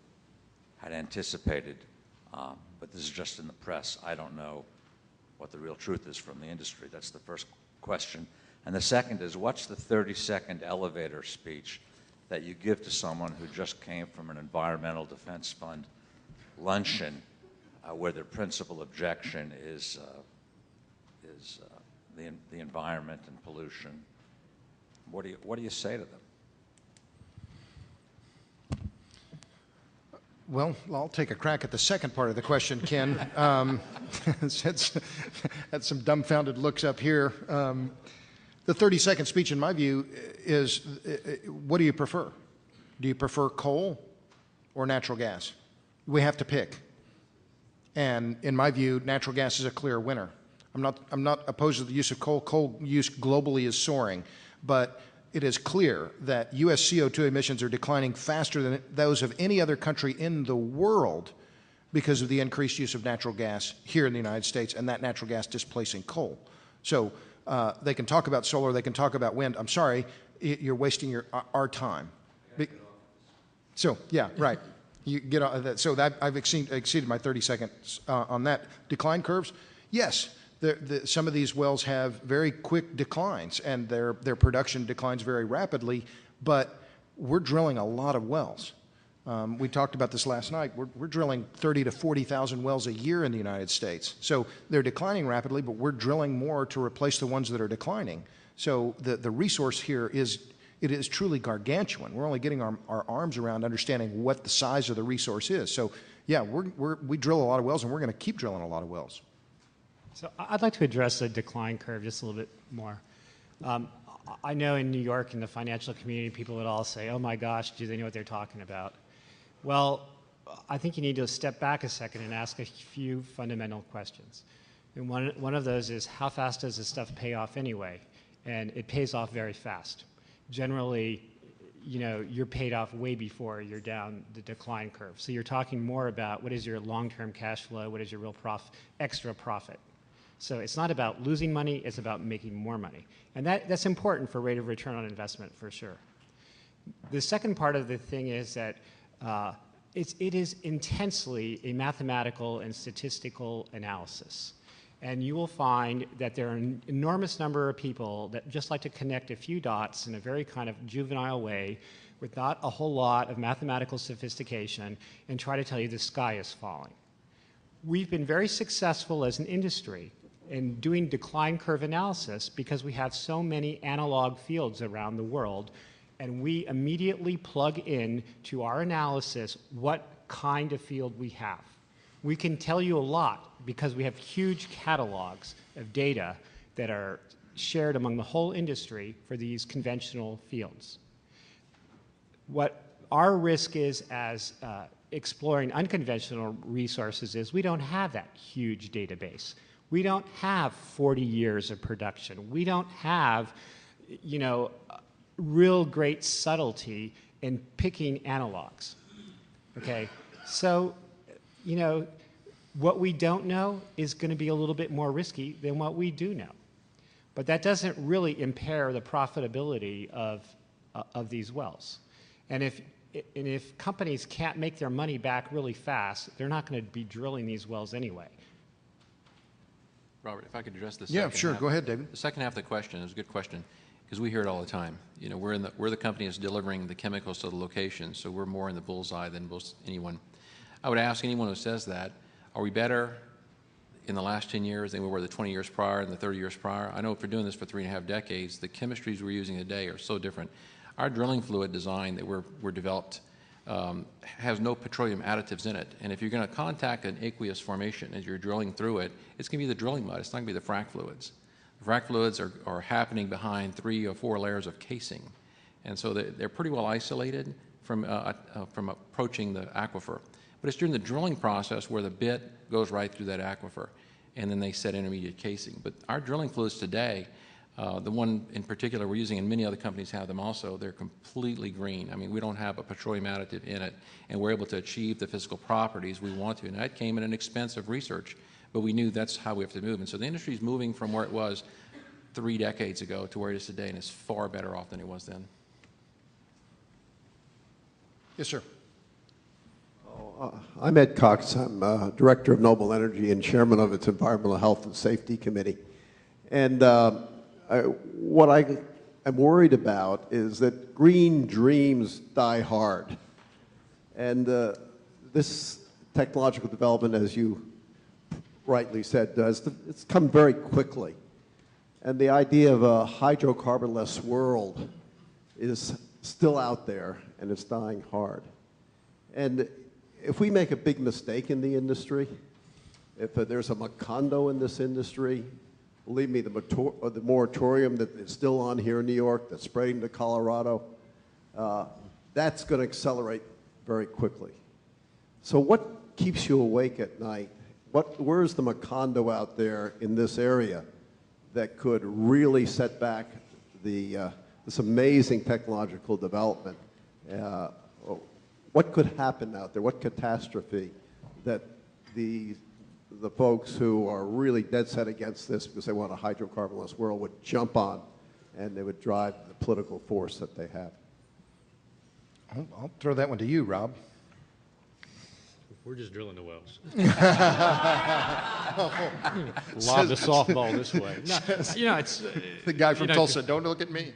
had anticipated. But this is just in the press. I don't know what the real truth is from the industry. That's the first question. And the second is, what's the 30-second elevator speech that you give to someone who just came from an Environmental Defense Fund luncheon where their principal objection is the environment and pollution? What do you say to them? Well, I'll take a crack at the second part of the question, Ken. Had some dumbfounded looks up here. The 30-second speech, in my view, is what do you prefer? Do you prefer coal or natural gas? We have to pick. And in my view, natural gas is a clear winner. I'm not opposed to the use of coal. Coal use globally is soaring, but it is clear that U.S. CO2 emissions are declining faster than those of any other country in the world because of the increased use of natural gas here in the United States and that natural gas displacing coal. So they can talk about solar, they can talk about wind. I'm sorry, you're wasting our time. So, yeah, right. You get on that. So I've exceeded my 30 seconds on that. Decline curves, yes. Some of these wells have very quick declines, and their production declines very rapidly, but we're drilling a lot of wells. We talked about this last night. We're drilling 30 to 40,000 wells a year in the United States. So they're declining rapidly, but we're drilling more to replace the ones that are declining. So the resource here is truly gargantuan. We're only getting our arms around understanding what the size of the resource is. So yeah, we drill a lot of wells, and we're going to keep drilling a lot of wells. So I'd like to address the decline curve just a little bit more. I know in New York in the financial community, people would all say, oh my gosh, do they know what they're talking about? Well, I think you need to step back a second and ask a few fundamental questions. And one of those is, how fast does this stuff pay off anyway? And it pays off very fast. Generally, you know, you're paid off way before you're down the decline curve. So you're talking more about what is your long-term cash flow, what is your real extra profit. So it's not about losing money, it's about making more money. And that's important for rate of return on investment for sure. The second part of the thing is that it is intensely a mathematical and statistical analysis. And you will find that there are an enormous number of people that just like to connect a few dots in a very kind of juvenile way with not a whole lot of mathematical sophistication and try to tell you the sky is falling. We've been very successful as an industry in doing decline curve analysis because we have so many analog fields around the world, and we immediately plug in to our analysis what kind of field we have. We can tell you a lot because we have huge catalogs of data that are shared among the whole industry for these conventional fields. What our risk is as exploring unconventional resources is we don't have that huge database. We don't have 40 years of production. We don't have, you know, real great subtlety in picking analogs. Okay, so, you know, what we don't know is going to be a little bit more risky than what we do know. But that doesn't really impair the profitability of these wells. And if companies can't make their money back really fast, they're not going to be drilling these wells anyway. Robert, if I could address the second half. Yeah, sure. Go ahead, David. The second half of the question is a good question because we hear it all the time. You know, we're the company that's delivering the chemicals to the location, so we're more in the bullseye than most anyone. I would ask anyone who says that, are we better in the last 10 years than we were the 20 years prior and the 30 years prior? I know if we're doing this for 3.5 decades, the chemistries we're using today are so different. Our drilling fluid design that we're developed has no petroleum additives in it. And if you're going to contact an aqueous formation as you're drilling through it, it's going to be the drilling mud. It's not going to be the frac fluids. The frac fluids are happening behind 3 or 4 layers of casing. And so they're pretty well isolated from approaching the aquifer. But it's during the drilling process where the bit goes right through that aquifer, and then they set intermediate casing. But our drilling fluids today, the one in particular we're using, and many other companies have them also, they're completely green. I mean, we don't have a petroleum additive in it, and we're able to achieve the physical properties we want to. And that came at an expense of research, but we knew that's how we have to move. And so the industry is moving from where it was 3 decades ago to where it is today, and it's far better off than it was then. Yes, sir. I'm Ed Cox. I'm Director of Noble Energy and Chairman of its Environmental Health and Safety Committee. And what I am worried about is that green dreams die hard. And this technological development, as you rightly said, it's come very quickly. And the idea of a hydrocarbonless world is still out there, and it's dying hard. And if we make a big mistake in the industry, if there's a Macondo in this industry, believe me, the moratorium that is still on here in New York, that's spreading to Colorado, that's going to accelerate very quickly. So what keeps you awake at night? Where's the Macondo out there in this area that could really set back this amazing technological development? What could happen out there? What catastrophe that the folks who are really dead set against this because they want a hydrocarbonless world would jump on, and they would drive the political force that they have? I'll throw that one to you, Rob. We're just drilling the wells. Lob the softball this way. No, you know, it's the guy from Tulsa. Don't look at me.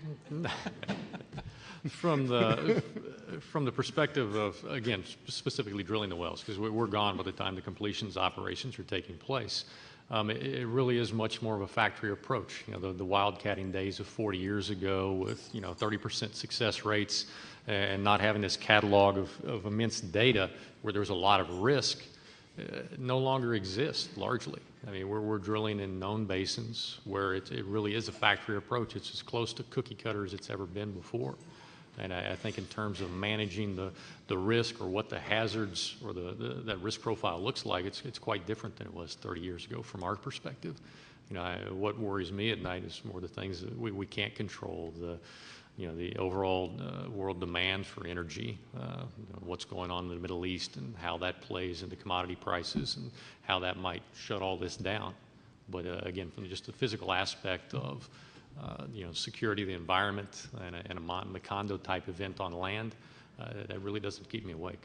From the perspective of, again, specifically drilling the wells, because we're gone by the time the completions operations are taking place. It really is much more of a factory approach. You know, the wildcatting days of 40 years ago with, 30% success rates and not having this catalog of immense data where there's a lot of risk no longer exists largely. I mean, we're drilling in known basins where it really is a factory approach. It's as close to cookie cutter as it's ever been before. And I think in terms of managing the risk or what the hazards or that risk profile looks like, it's quite different than it was 30 years ago from our perspective. What worries me at night is more the things that we can't control, the overall world demand for energy, what's going on in the Middle East and how that plays into commodity prices and how that might shut all this down. But again, from just the physical aspect of security of the environment and a Macondo type event on land, that really doesn't keep me awake.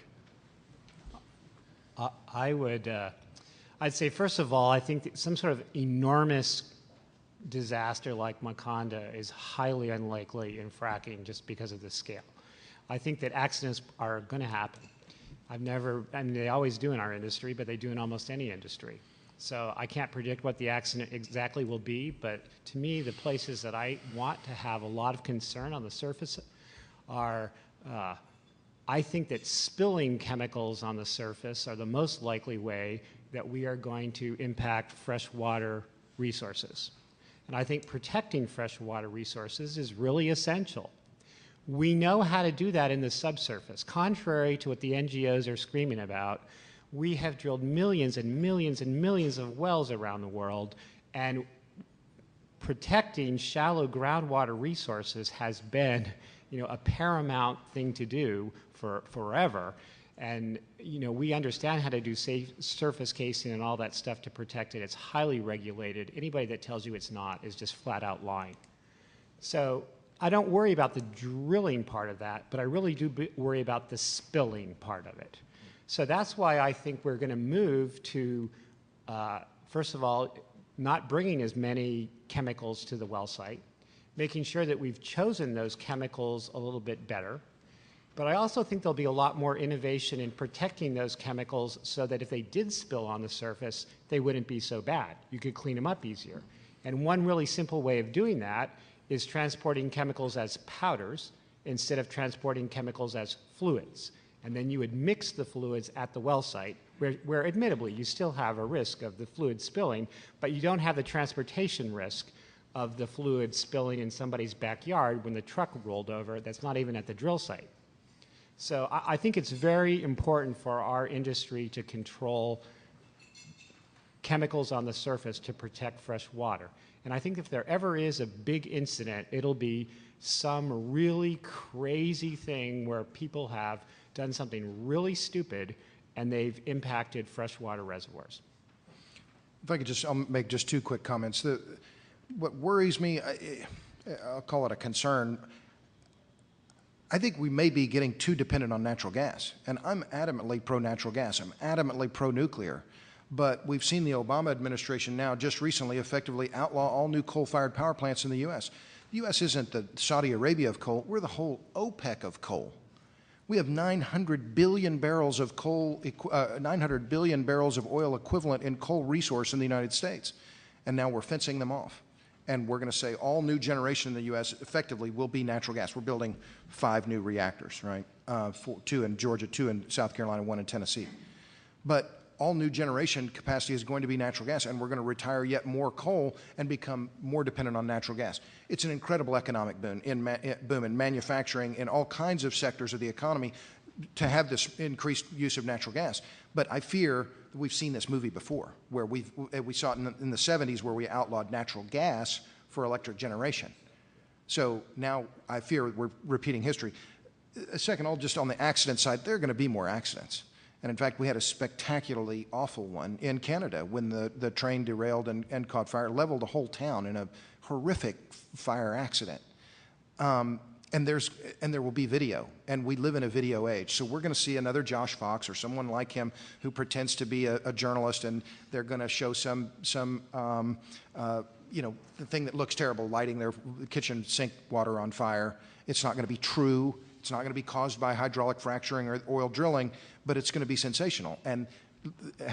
I'd say, first of all, I think that some sort of enormous disaster like Macondo is highly unlikely in fracking just because of the scale. I think that accidents are going to happen. They always do in our industry, but they do in almost any industry. So I can't predict what the accident exactly will be, but to me, the places that I want to have a lot of concern on the surface are, I think that spilling chemicals on the surface are the most likely way that we are going to impact freshwater resources. And I think protecting freshwater resources is really essential. We know how to do that in the subsurface. Contrary to what the NGOs are screaming about, we have drilled millions and millions and millions of wells around the world, and protecting shallow groundwater resources has been, a paramount thing to do for forever. And, we understand how to do safe surface casing and all that stuff to protect it. It's highly regulated. Anybody that tells you it's not is just flat out lying. So I don't worry about the drilling part of that, but I really do worry about the spilling part of it. So that's why I think we're going to move to, first of all, not bringing as many chemicals to the well site, making sure that we've chosen those chemicals a little bit better. But I also think there'll be a lot more innovation in protecting those chemicals so that if they did spill on the surface, they wouldn't be so bad. You could clean them up easier. And one really simple way of doing that is transporting chemicals as powders instead of transporting chemicals as fluids. And then you would mix the fluids at the well site, where admittedly you still have a risk of the fluid spilling, but you don't have the transportation risk of the fluid spilling in somebody's backyard when the truck rolled over that's not even at the drill site. So I think it's very important for our industry to control chemicals on the surface to protect fresh water. And I think if there ever is a big incident, it'll be some really crazy thing where people have done something really stupid and they've impacted freshwater reservoirs. If I could I'll make just two quick comments. What worries me, I'll call it a concern, I think we may be getting too dependent on natural gas. And I'm adamantly pro-natural gas. I'm adamantly pro-nuclear. But we've seen the Obama administration now just recently effectively outlaw all new coal-fired power plants in the U.S. The U.S. isn't the Saudi Arabia of coal. We're the whole OPEC of coal. We have 900 billion barrels of coal, 900 billion barrels of oil equivalent in coal resource in the United States. And now we're fencing them off. And we're going to say all new generation in the U.S. effectively will be natural gas. We're building 5 new reactors, right? 2 in Georgia, 2 in South Carolina, 1 in Tennessee. But all new generation capacity is going to be natural gas, and we're going to retire yet more coal and become more dependent on natural gas. It's an incredible economic boom in manufacturing, in all kinds of sectors of the economy, to have this increased use of natural gas. But I fear we've seen this movie before, where we saw it in the 70s, where we outlawed natural gas for electric generation. So now I fear we're repeating history. Second, just on the accident side, there are going to be more accidents. And in fact, we had a spectacularly awful one in Canada when the train derailed and caught fire, leveled a whole town in a horrific fire accident. And there will be video, and we live in a video age. So we're going to see another Josh Fox or someone like him who pretends to be a journalist, and they're going to show some the thing that looks terrible, lighting their kitchen sink water on fire. It's not going to be true. It's not going to be caused by hydraulic fracturing or oil drilling, but it's going to be sensational. And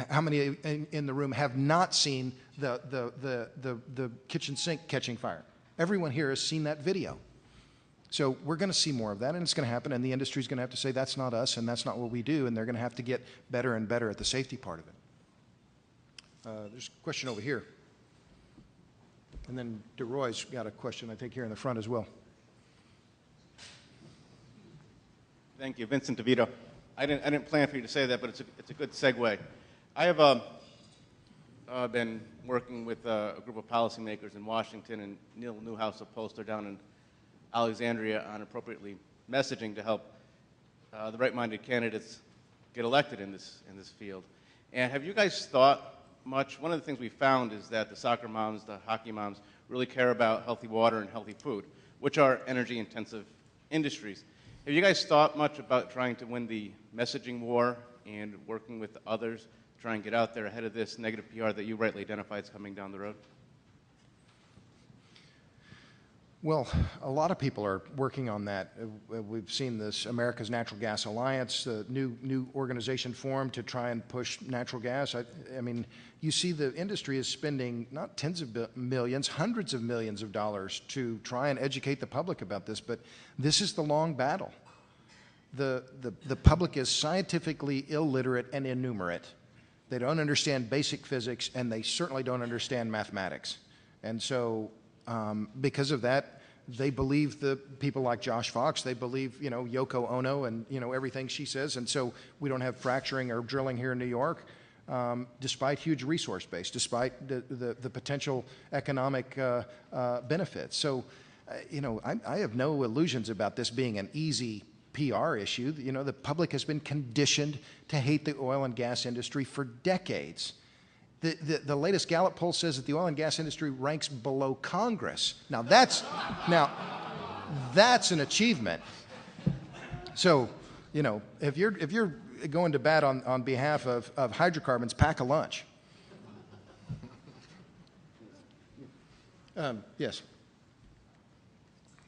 how many in the room have not seen the kitchen sink catching fire? Everyone here has seen that video. So we're going to see more of that, and it's going to happen, and the industry's going to have to say, that's not us, and that's not what we do, and they're going to have to get better and better at the safety part of it. There's a question over here. And then DeRoy's got a question, I think, here in the front as well. Thank you, Vincent DeVito. I didn't plan for you to say that, but it's a good segue. I have been working with a group of policymakers in Washington, and Neil Newhouse, a pollster down in Alexandria, on appropriately messaging to help the right-minded candidates get elected in this field. And have you guys thought much? One of the things we found is that the soccer moms, the hockey moms, really care about healthy water and healthy food, which are energy-intensive industries. Have you guys thought much about trying to win the messaging war and working with others to try and get out there ahead of this negative PR that you rightly identify is coming down the road? Well, a lot of people are working on that. We've seen this America's Natural Gas Alliance, the new organization formed to try and push natural gas. I mean, you see the industry is spending not tens of millions, hundreds of millions of dollars to try and educate the public about this, but this is the long battle. The public is scientifically illiterate and innumerate. They don't understand basic physics, and they certainly don't understand mathematics. And so because of that, they believe the people like Josh Fox. They believe, Yoko Ono and, everything she says. And so we don't have fracturing or drilling here in New York, despite huge resource base, despite the potential economic benefits. So, I have no illusions about this being an easy PR issue. The public has been conditioned to hate the oil and gas industry for decades. The latest Gallup poll says that the oil and gas industry ranks below Congress. Now that's an achievement. So, if you're going to bat on behalf of hydrocarbons, pack a lunch. Yes.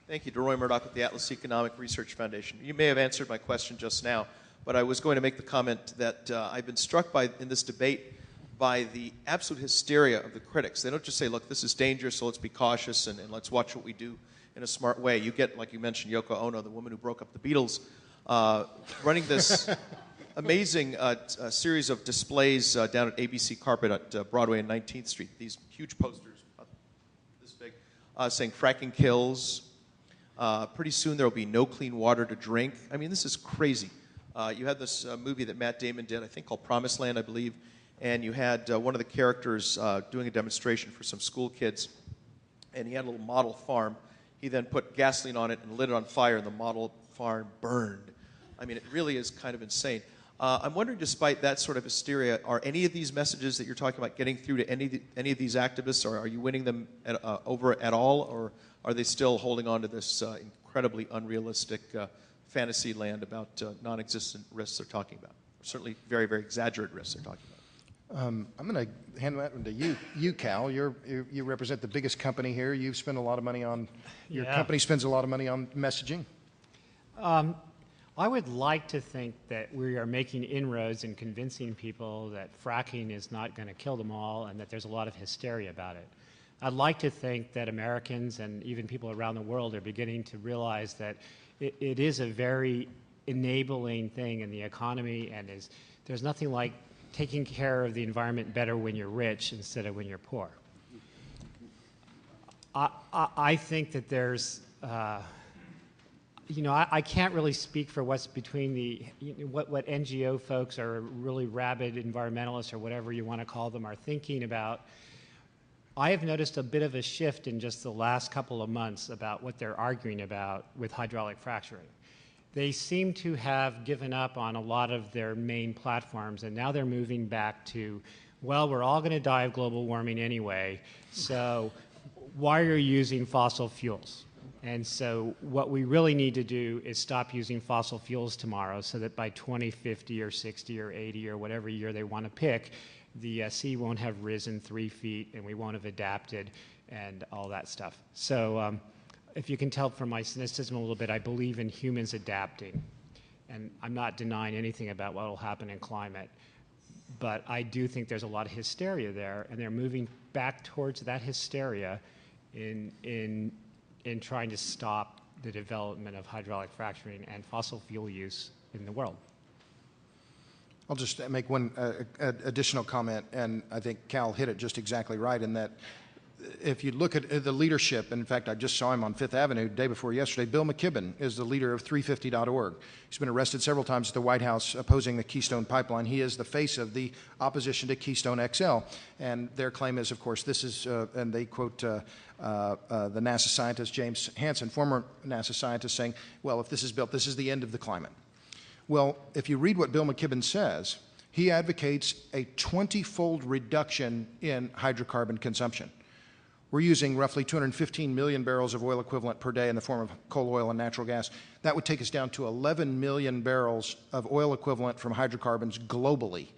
Thank you, DeRoy Murdoch with the Atlas Economic Research Foundation. You may have answered my question just now, but I was going to make the comment that I've been struck by in this debate by the absolute hysteria of the critics. They don't just say, look, this is dangerous, so let's be cautious and let's watch what we do in a smart way. You get, like you mentioned, Yoko Ono, the woman who broke up the Beatles, running this amazing series of displays down at ABC Carpet at Broadway and 19th Street. These huge posters, about this big, saying fracking kills. Pretty soon there will be no clean water to drink. I mean, this is crazy. You had this movie that Matt Damon did, I think called Promised Land, I believe, and you had one of the characters doing a demonstration for some school kids, and he had a little model farm. He then put gasoline on it and lit it on fire, and the model farm burned. I mean, it really is kind of insane. I'm wondering, despite that sort of hysteria, are any of these messages that you're talking about getting through to any of these activists, or are you winning them over at all, or are they still holding on to this incredibly unrealistic fantasy land about non-existent risks they're talking about? Or certainly very, very exaggerated risks they're talking about. I'm going to hand that one to you, Cal. You represent the biggest company here. You've spent a lot of money on, your company spends a lot of money on messaging. I would like to think that we are making inroads in convincing people that fracking is not going to kill them all and that there's a lot of hysteria about it. I'd like to think that Americans and even people around the world are beginning to realize that it is a very enabling thing in the economy, and there's nothing like taking care of the environment better when you're rich instead of when you're poor. I think that there's, I can't really speak for what's between what NGO folks or really rabid environmentalists or whatever you want to call them are thinking about. I have noticed a bit of a shift in just the last couple of months about what they're arguing about with hydraulic fracturing. They seem to have given up on a lot of their main platforms, and now they're moving back to, well, we're all going to die of global warming anyway, so why are you using fossil fuels? And so what we really need to do is stop using fossil fuels tomorrow so that by 2050 or 60 or 80 or whatever year they want to pick, the sea won't have risen 3 feet and we won't have adapted and all that stuff. So if you can tell from my cynicism a little bit, I believe in humans adapting. And I'm not denying anything about what will happen in climate. But I do think there's a lot of hysteria there, and they're moving back towards that hysteria in trying to stop the development of hydraulic fracturing and fossil fuel use in the world. I'll just make one additional comment, and I think Cal hit it just exactly right in that if you look at the leadership, and in fact, I just saw him on Fifth Avenue the day before yesterday, Bill McKibben is the leader of 350.org. He's been arrested several times at the White House opposing the Keystone Pipeline. He is the face of the opposition to Keystone XL, and their claim is, of course, this is, and they quote the NASA scientist James Hansen, former NASA scientist, saying, well, if this is built, this is the end of the climate. Well, if you read what Bill McKibben says, he advocates a 20-fold reduction in hydrocarbon consumption. We're using roughly 215 million barrels of oil equivalent per day in the form of coal oil and natural gas. That would take us down to 11 million barrels of oil equivalent from hydrocarbons globally.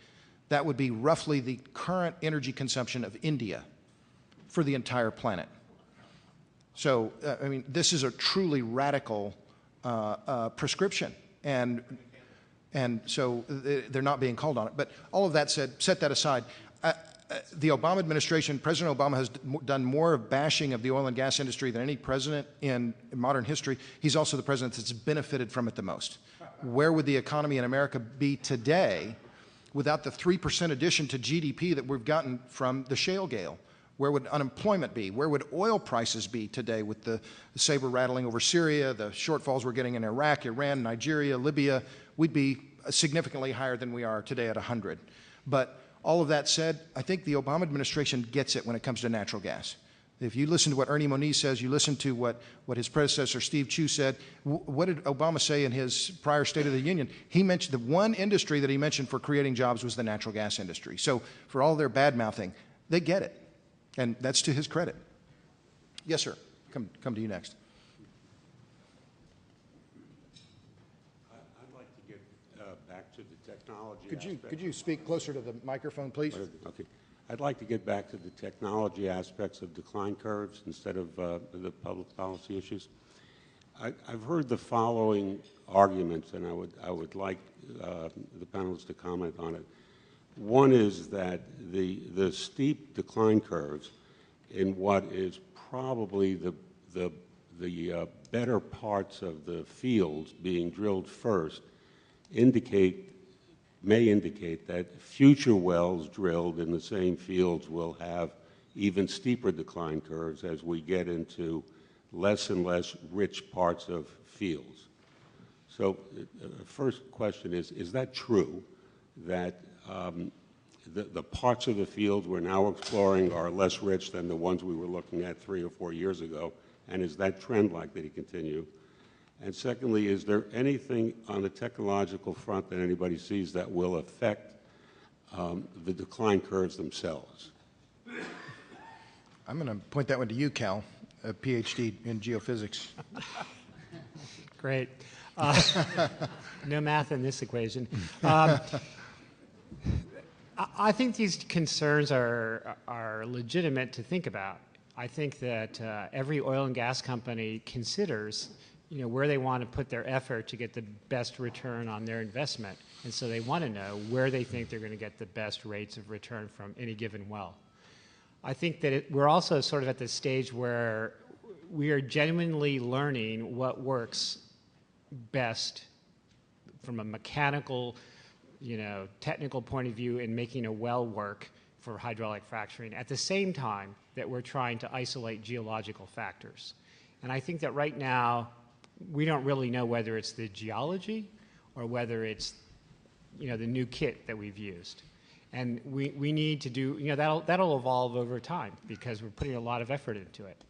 That would be roughly the current energy consumption of India for the entire planet. So, I mean, this is a truly radical prescription. And so they're not being called on it. But all of that said, set that aside. The Obama administration, President Obama has done more bashing of the oil and gas industry than any president in modern history. He's also the president that's benefited from it the most. Where would the economy in America be today without the 3% addition to GDP that we've gotten from the shale gale? Where would unemployment be? Where would oil prices be today with the saber rattling over Syria, the shortfalls we're getting in Iraq, Iran, Nigeria, Libya? We'd be significantly higher than we are today at 100. But all of that said, I think the Obama administration gets it when it comes to natural gas. If you listen to what Ernie Moniz says, you listen to what his predecessor Steve Chu said, what did Obama say in his prior State of the Union? He mentioned the one industry that he mentioned for creating jobs was the natural gas industry. So for all their bad-mouthing, they get it. And that's to his credit. Yes, sir. Come to you next. I'd like to get back to the technology aspect. Could you speak closer to the microphone, please? Okay. I'd like to get back to the technology aspects of decline curves instead of the public policy issues. I've heard the following arguments, and I would like the panelists to comment on it. One is that the steep decline curves in what is probably the better parts of the fields being drilled first may indicate that future wells drilled in the same fields will have even steeper decline curves as we get into less and less rich parts of fields. So first question is that true, that the parts of the fields we're now exploring are less rich than the ones we were looking at 3 or 4 years ago, and is that trend likely to continue? And secondly, is there anything on the technological front that anybody sees that will affect the decline curves themselves? I'm going to point that one to you, Cal, a PhD in geophysics. Great. No math in this equation. I think these concerns are legitimate to think about. I think that every oil and gas company considers, where they want to put their effort to get the best return on their investment, and so they want to know where they think they're going to get the best rates of return from any given well. I think that we're also sort of at the stage where we are genuinely learning what works best from a mechanical, technical point of view in making a well work for hydraulic fracturing, at the same time that we're trying to isolate geological factors. And I think that right now, we don't really know whether it's the geology or whether it's, the new kit that we've used. And we need to do, that'll evolve over time because we're putting a lot of effort into it.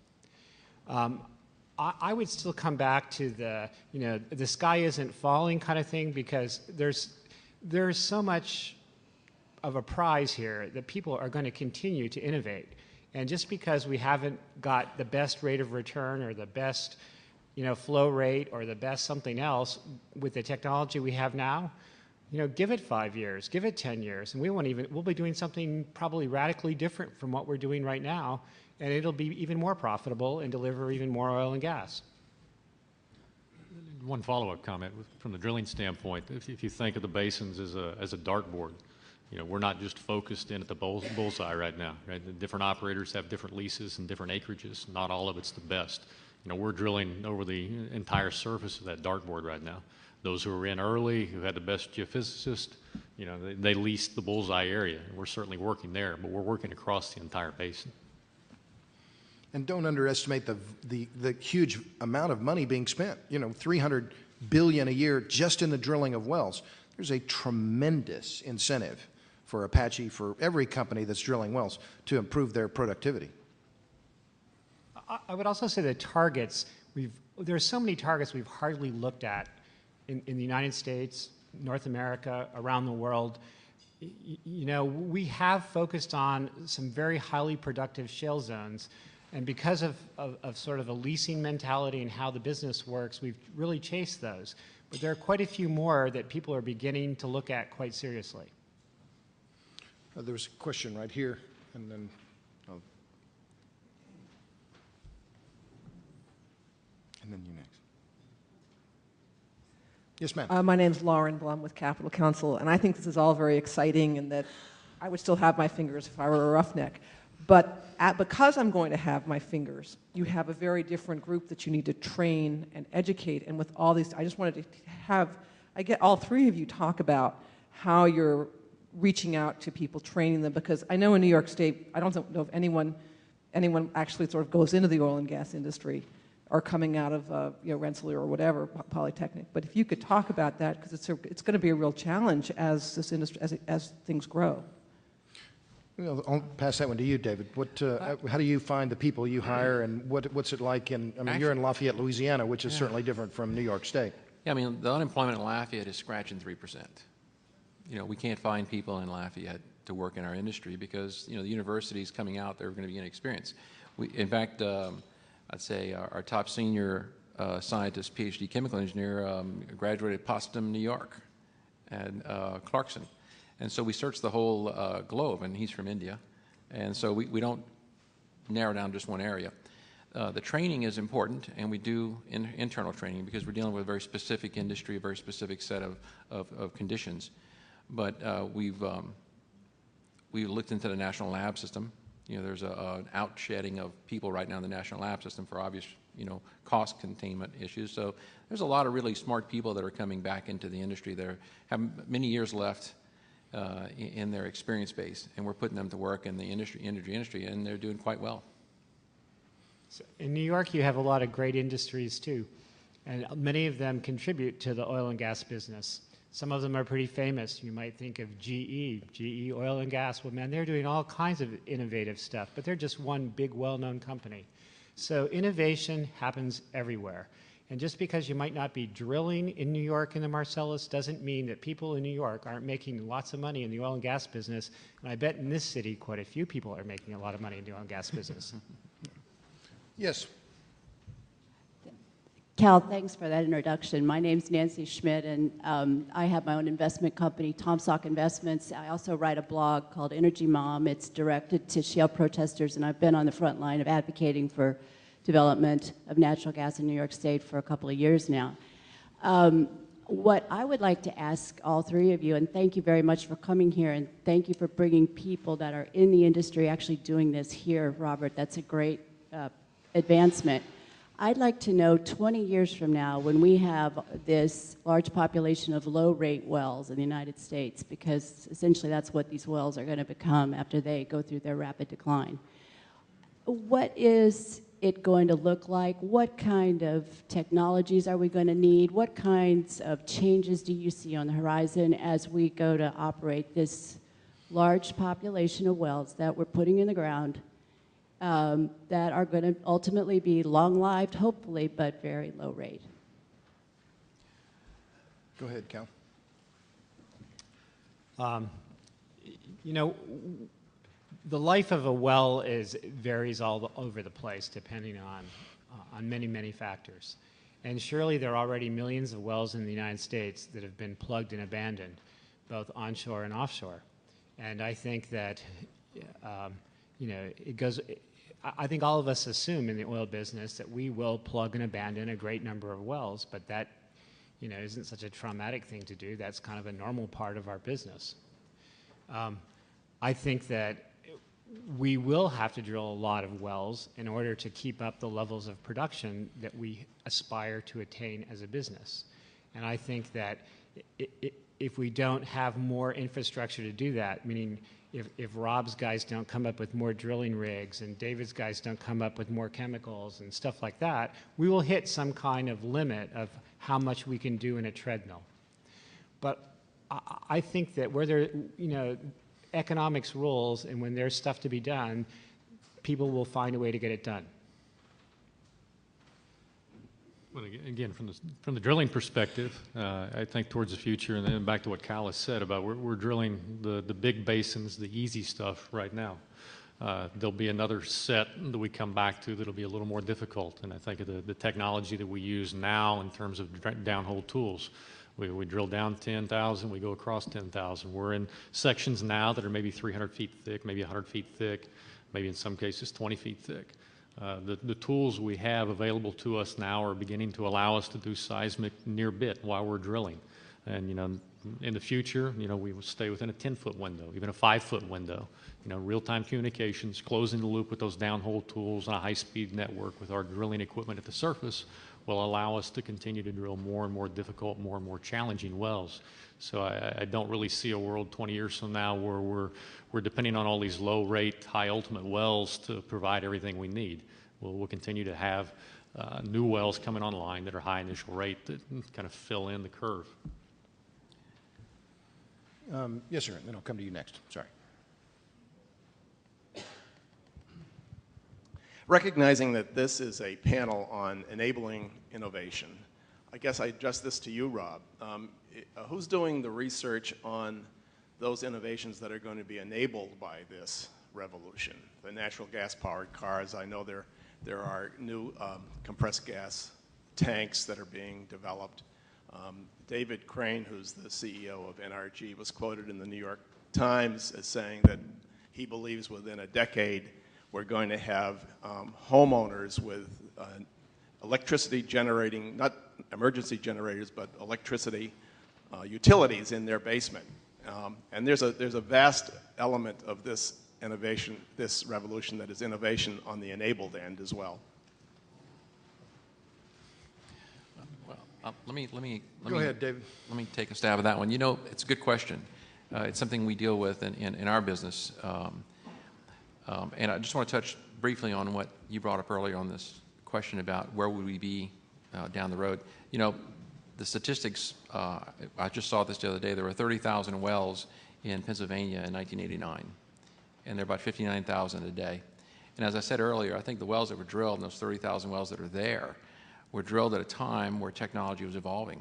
I would still come back to the sky isn't falling kind of thing, because there's so much of a prize here that people are going to continue to innovate. And just because we haven't got the best rate of return or the best flow rate or the best something else with the technology we have now, give it 5 years, give it 10 years, and we'll be doing something probably radically different from what we're doing right now, and it'll be even more profitable and deliver even more oil and gas. One follow-up comment from the drilling standpoint. If you think of the basins as a dartboard, we're not just focused in at the bullseye right now. Right? The different operators have different leases and different acreages. Not all of it's the best. We're drilling over the entire surface of that dartboard right now. Those who were in early, who had the best geophysicist, they leased the bullseye area. We're certainly working there, but we're working across the entire basin. And don't underestimate the huge amount of money being spent. $300 billion a year just in the drilling of wells. There's a tremendous incentive for Apache, for every company that's drilling wells, to improve their productivity. I would also say the targets, there are so many targets we've hardly looked at in the United States, North America, around the world. We have focused on some very highly productive shale zones, and because of sort of a leasing mentality and how the business works, we've really chased those. But there are quite a few more that people are beginning to look at quite seriously. There was a question right here, and then you next. Yes, ma'am. My name's Lauren Blum with Capital Council, and I think this is all very exciting, and that I would still have my fingers if I were a roughneck. But because I'm going to have my fingers, you have a very different group that you need to train and educate. And with all these, I just wanted to get all three of you talk about how you're reaching out to people, training them, because I know in New York State, I don't know if anyone actually sort of goes into the oil and gas industry or coming out of Rensselaer or whatever, Polytechnic. But if you could talk about that, because it's going to be a real challenge as this industry, as things grow. I'll pass that one to you, David. How do you find the people you hire, and what's it like you're in Lafayette, Louisiana, which is certainly different from New York State. Yeah, the unemployment in Lafayette is scratching 3%. We can't find people in Lafayette to work in our industry because, the universities coming out, they're going to be inexperienced. In fact, I'd say our top senior scientist, PhD chemical engineer, graduated at Potsdam, New York, and Clarkson. And so we searched the whole globe, and he's from India. And so we don't narrow down just one area. The training is important, and we do internal training because we're dealing with a very specific industry, a very specific set of conditions. But we've We looked into the national lab system. You know, there's an outshedding of people right now in the national lab system for obvious, you know, cost containment issues. So there's a lot of really smart people that are coming back into the industry. They have many years left in their experience base, and we're putting them to work in the industry, and they're doing quite well. So in New York, you have a lot of great industries too, and many of them contribute to the oil and gas business. Some of them are pretty famous. You might think of GE Oil and Gas. Well, man, they're doing all kinds of innovative stuff, but they're just one big, well-known company. So innovation happens everywhere. And just because you might not be drilling in New York in the Marcellus doesn't mean that people in New York aren't making lots of money in the oil and gas business. And I bet in this city, quite a few people are making a lot of money in the oil and gas business. Yes. Cal, thanks for that introduction. My name's Nancy Schmidt, and I have my own investment company, Tomsock Investments. I also write a blog called Energy Mom. It's directed to shale protesters, and I've been on the front line of advocating for development of natural gas in New York State for a couple of years now. What I would like to ask all three of you, and thank you very much for coming here, and thank you for bringing people that are in the industry actually doing this here, Robert. That's a great advancement. I'd like to know 20 years from now when we have this large population of low-rate wells in the United States, because essentially that's what these wells are going to become after they go through their rapid decline. What is it going to look like? What kind of technologies are we going to need? What kinds of changes do you see on the horizon as we go to operate this large population of wells that we're putting in the ground that are going to ultimately be long-lived, hopefully, but very low rate? Go ahead, Cal. You know, the life of a well varies all over the place depending on many, many factors. And surely there are already millions of wells in the United States that have been plugged and abandoned, both onshore and offshore. And I think that, you know, I think all of us assume in the oil business that we will plug and abandon a great number of wells, but that, you know, isn't such a traumatic thing to do. That's kind of a normal part of our business. I think that we will have to drill a lot of wells in order to keep up the levels of production that we aspire to attain as a business. And I think that if we don't have more infrastructure to do that, meaning if Rob's guys don't come up with more drilling rigs and David's guys don't come up with more chemicals and stuff like that, we will hit some kind of limit of how much we can do in a treadmill. But I think that where there, you know, economics rules, and when there's stuff to be done, people will find a way to get it done. Well, again, from the drilling perspective, I think towards the future, and then back to what Cal has said about we're drilling the big basins, the easy stuff right now. There'll be another set that we come back to that'll be a little more difficult, and I think of the technology that we use now in terms of downhole tools. We drill down 10,000, we go across 10,000. We're in sections now that are maybe 300 feet thick, maybe 100 feet thick, maybe in some cases 20 feet thick. The tools we have available to us now are beginning to allow us to do seismic near bit while we're drilling. And, you know, in the future, you know, we will stay within a 10-foot window, even a 5-foot window. You know, real-time communications, closing the loop with those downhole tools on a high-speed network with our drilling equipment at the surface will allow us to continue to drill more and more difficult, more and more challenging wells. So I don't really see a world 20 years from now where we're depending on all these low-rate, high-ultimate wells to provide everything we need. We'll continue to have new wells coming online that are high initial rate that kind of fill in the curve. Yes, sir, and then I'll come to you next. Sorry. Recognizing that this is a panel on enabling innovation, I guess I address this to you, Rob. Who's doing the research on those innovations that are going to be enabled by this revolution? The natural gas-powered cars, I know there are new compressed gas tanks that are being developed. David Crane, who's the CEO of NRG, was quoted in the New York Times as saying that he believes within a decade we're going to have homeowners with electricity generating, not emergency generators, but electricity utilities in their basement. And there's a vast element of this innovation, this revolution that is innovation on the enabled end as well. Let me Go ahead, David. Let me take a stab at that one. You know, it's a good question. It's something we deal with in our business. And I just want to touch briefly on what you brought up earlier on this question about where would we be down the road. You know, the statistics, I just saw this the other day, there were 30,000 wells in Pennsylvania in 1989, and there are about 59,000 a day. And as I said earlier, I think the wells that were drilled, and those 30,000 wells that are there, were drilled at a time where technology was evolving,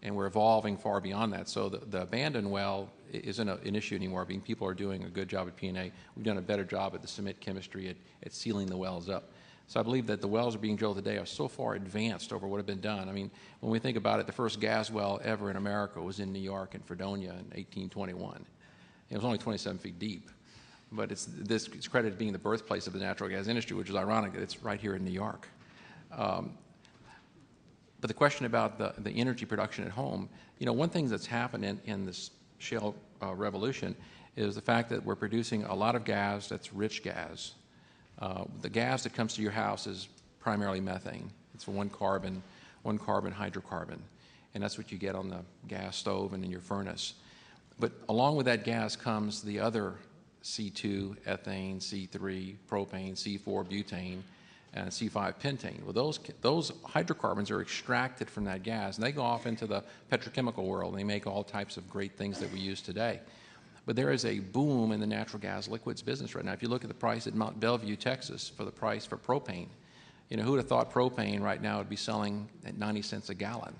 and we're evolving far beyond that. So the abandoned well isn't an issue anymore. People are doing a good job at P&A. We've done a better job at the cement chemistry at sealing the wells up. So I believe that the wells being drilled today are so far advanced over what had been done. I mean, when we think about it, the first gas well ever in America was in New York in Fredonia in 1821. It was only 27 feet deep. But it's credited being the birthplace of the natural gas industry, which is ironic that it's right here in New York. But the question about the energy production at home, you know, one thing that's happened in this shale revolution is the fact that we're producing a lot of gas that's rich gas. The gas that comes to your house is primarily methane. It's one carbon hydrocarbon. And that's what you get on the gas stove and in your furnace. But along with that gas comes the other C2, ethane, C3, propane, C4, butane, and C5 pentane. Well, those hydrocarbons are extracted from that gas, and they go off into the petrochemical world, and they make all types of great things that we use today. But there is a boom in the natural gas liquids business right now. If you look at the price at Mount Bellevue, Texas, for the price for propane, you know, who would have thought propane right now would be selling at 90 cents a gallon?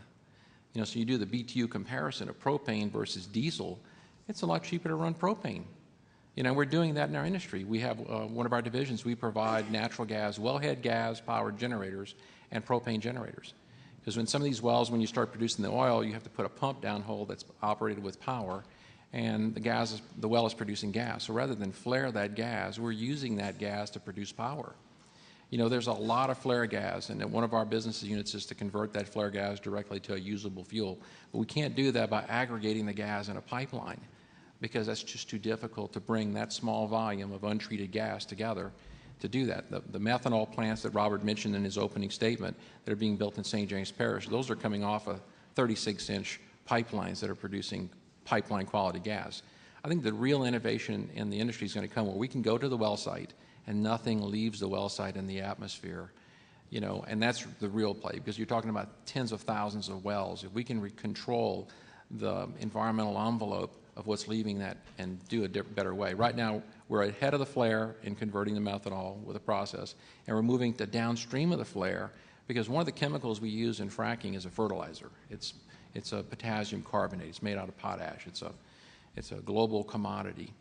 You know, so you do the BTU comparison of propane versus diesel, it's a lot cheaper to run propane. You know, we're doing that in our industry. We have one of our divisions, we provide natural gas, wellhead gas powered generators and propane generators. Because when some of these wells, when you start producing the oil, you have to put a pump downhole that's operated with power, and the well is producing gas. So rather than flare that gas, we're using that gas to produce power. You know, there's a lot of flare gas, and one of our business units is to convert that flare gas directly to a usable fuel. But we can't do that by aggregating the gas in a pipeline, because that's just too difficult to bring that small volume of untreated gas together to do that. The methanol plants that Robert mentioned in his opening statement that are being built in St. James Parish, those are coming off of 36-inch pipelines that are producing pipeline quality gas. I think the real innovation in the industry is going to come where we can go to the well site and nothing leaves the well site in the atmosphere. You know, and that's the real play, because you're talking about tens of thousands of wells. If we can control the environmental envelope of what's leaving that and do a better way. Right now, we're ahead of the flare in converting the methanol with a process, and we're moving to downstream of the flare, because one of the chemicals we use in fracking is a fertilizer. It's a potassium carbonate. It's made out of potash. It's a global commodity.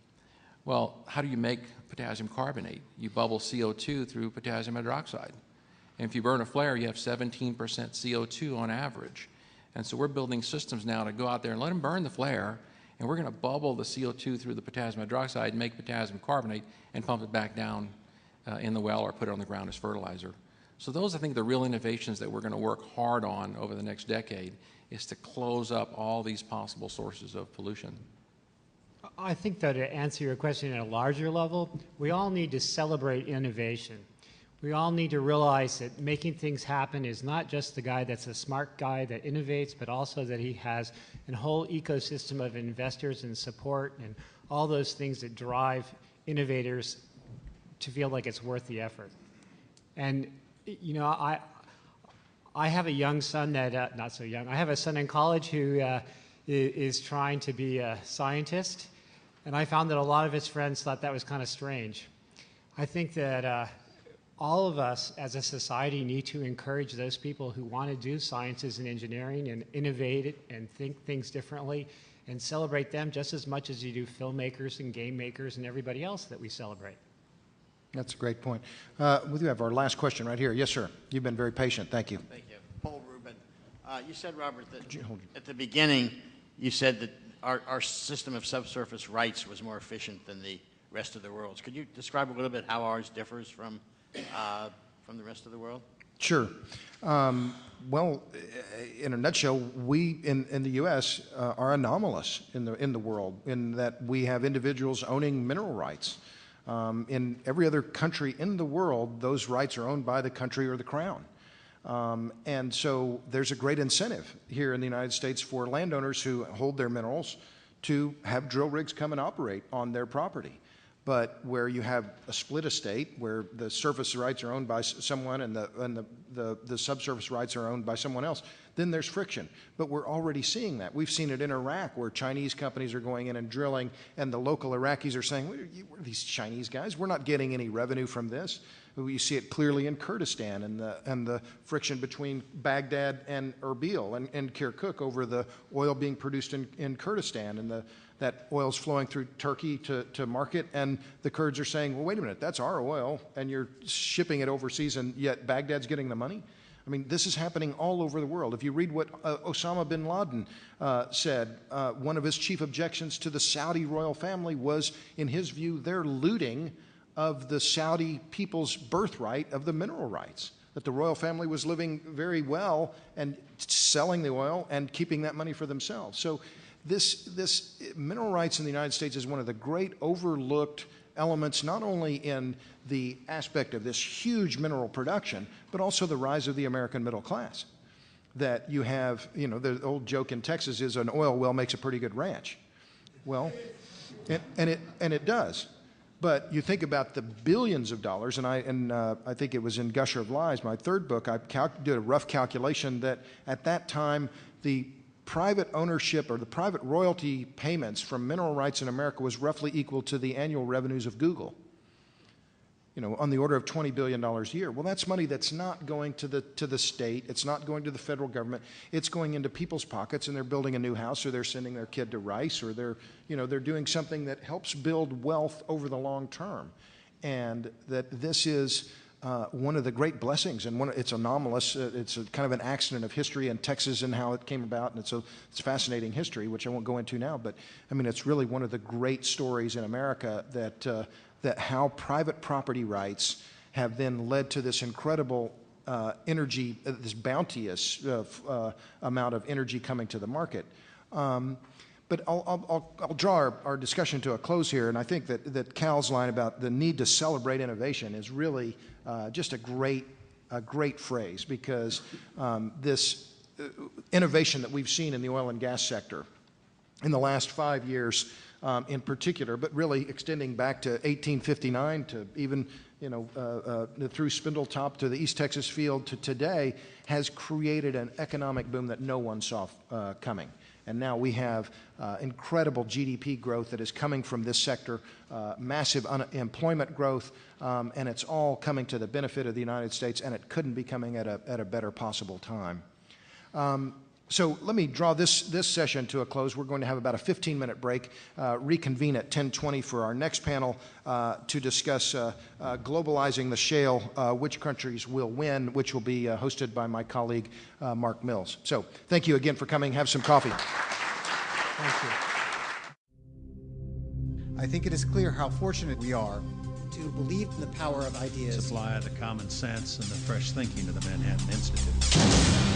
Well, how do you make potassium carbonate? You bubble CO2 through potassium hydroxide. And if you burn a flare, you have 17% CO2 on average. And so we're building systems now to go out there and let them burn the flare, and we're going to bubble the CO2 through the potassium hydroxide and make potassium carbonate and pump it back down in the well or put it on the ground as fertilizer. So those, I think, are the real innovations that we're going to work hard on over the next decade, is to close up all these possible sources of pollution. I think that to answer your question at a larger level, we all need to celebrate innovation. We all need to realize that making things happen is not just the guy that's a smart guy that innovates, but also that he has a whole ecosystem of investors and support and all those things that drive innovators to feel like it's worth the effort. And, you know, I have a young son that, not so young, I have a son in college who is trying to be a scientist, and I found that a lot of his friends thought that was kind of strange. I think that all of us as a society need to encourage those people who want to do sciences and engineering and innovate it and think things differently, and celebrate them just as much as you do filmmakers and game makers and everybody else that we celebrate. That's a great point. We do have our last question right here. Yes, sir. You've been very patient. Thank you. Thank you. Paul Rubin. You said, Robert, that at the beginning you said that our system of subsurface rights was more efficient than the rest of the world's. Could you describe a little bit how ours differs from the rest of the world? Sure. Well, in a nutshell, we in the U.S. Are anomalous in the world in that we have individuals owning mineral rights. In every other country in the world, those rights are owned by the country or the crown. And so there's a great incentive here in the United States for landowners who hold their minerals to have drill rigs come and operate on their property. But where you have a split estate, where the surface rights are owned by someone and the subsurface rights are owned by someone else, then there's friction. But we're already seeing that. We've seen it in Iraq, where Chinese companies are going in and drilling, and the local Iraqis are saying, "What are these Chinese guys? We're not getting any revenue from this." You see it clearly in Kurdistan and the friction between Baghdad and Erbil and Kirkuk over the oil being produced in Kurdistan, and that oil's flowing through Turkey to market, and the Kurds are saying, well, wait a minute, that's our oil, and you're shipping it overseas, and yet Baghdad's getting the money? I mean, this is happening all over the world. If you read what Osama bin Laden said, one of his chief objections to the Saudi royal family was, in his view, their looting of the Saudi people's birthright of the mineral rights, that the royal family was living very well and selling the oil and keeping that money for themselves. So this mineral rights in the United States is one of the great overlooked elements, not only in the aspect of this huge mineral production, but also the rise of the American middle class. That you have, you know, the old joke in Texas is an oil well makes a pretty good ranch. Well, and it does. But you think about the billions of dollars, and I think it was in Gusher of Lies, my third book, I did a rough calculation that at that time the private ownership or the private royalty payments from mineral rights in America was roughly equal to the annual revenues of Google, you know, on the order of $20 billion a year. Well, that's money that's not going to the state. It's not going to the federal government. It's going into people's pockets, and they're building a new house, or they're sending their kid to Rice, or they're doing something that helps build wealth over the long term. And that this is one of the great blessings, and it's anomalous. It's kind of an accident of history in Texas and how it came about, and it's fascinating history, which I won't go into now. But I mean, it's really one of the great stories in America that how private property rights have then led to this incredible energy, this bounteous amount of energy coming to the market. But I'll draw our discussion to a close here, and I think that Cal's line about the need to celebrate innovation is really just a great phrase, because this innovation that we've seen in the oil and gas sector in the last 5 years in particular, but really extending back to 1859 to even, you know, through Spindletop to the East Texas field to today, has created an economic boom that no one saw coming. And now we have incredible GDP growth that is coming from this sector, massive unemployment growth, and it's all coming to the benefit of the United States, and it couldn't be coming at a better possible time. So let me draw this session to a close. We're going to have about a 15-minute break, reconvene at 10:20 for our next panel to discuss globalizing the shale, which countries will win, which will be hosted by my colleague, Mark Mills. So thank you again for coming. Have some coffee. Thank you. I think it is clear how fortunate we are to believe in the power of ideas. Supply the common sense and the fresh thinking of the Manhattan Institute.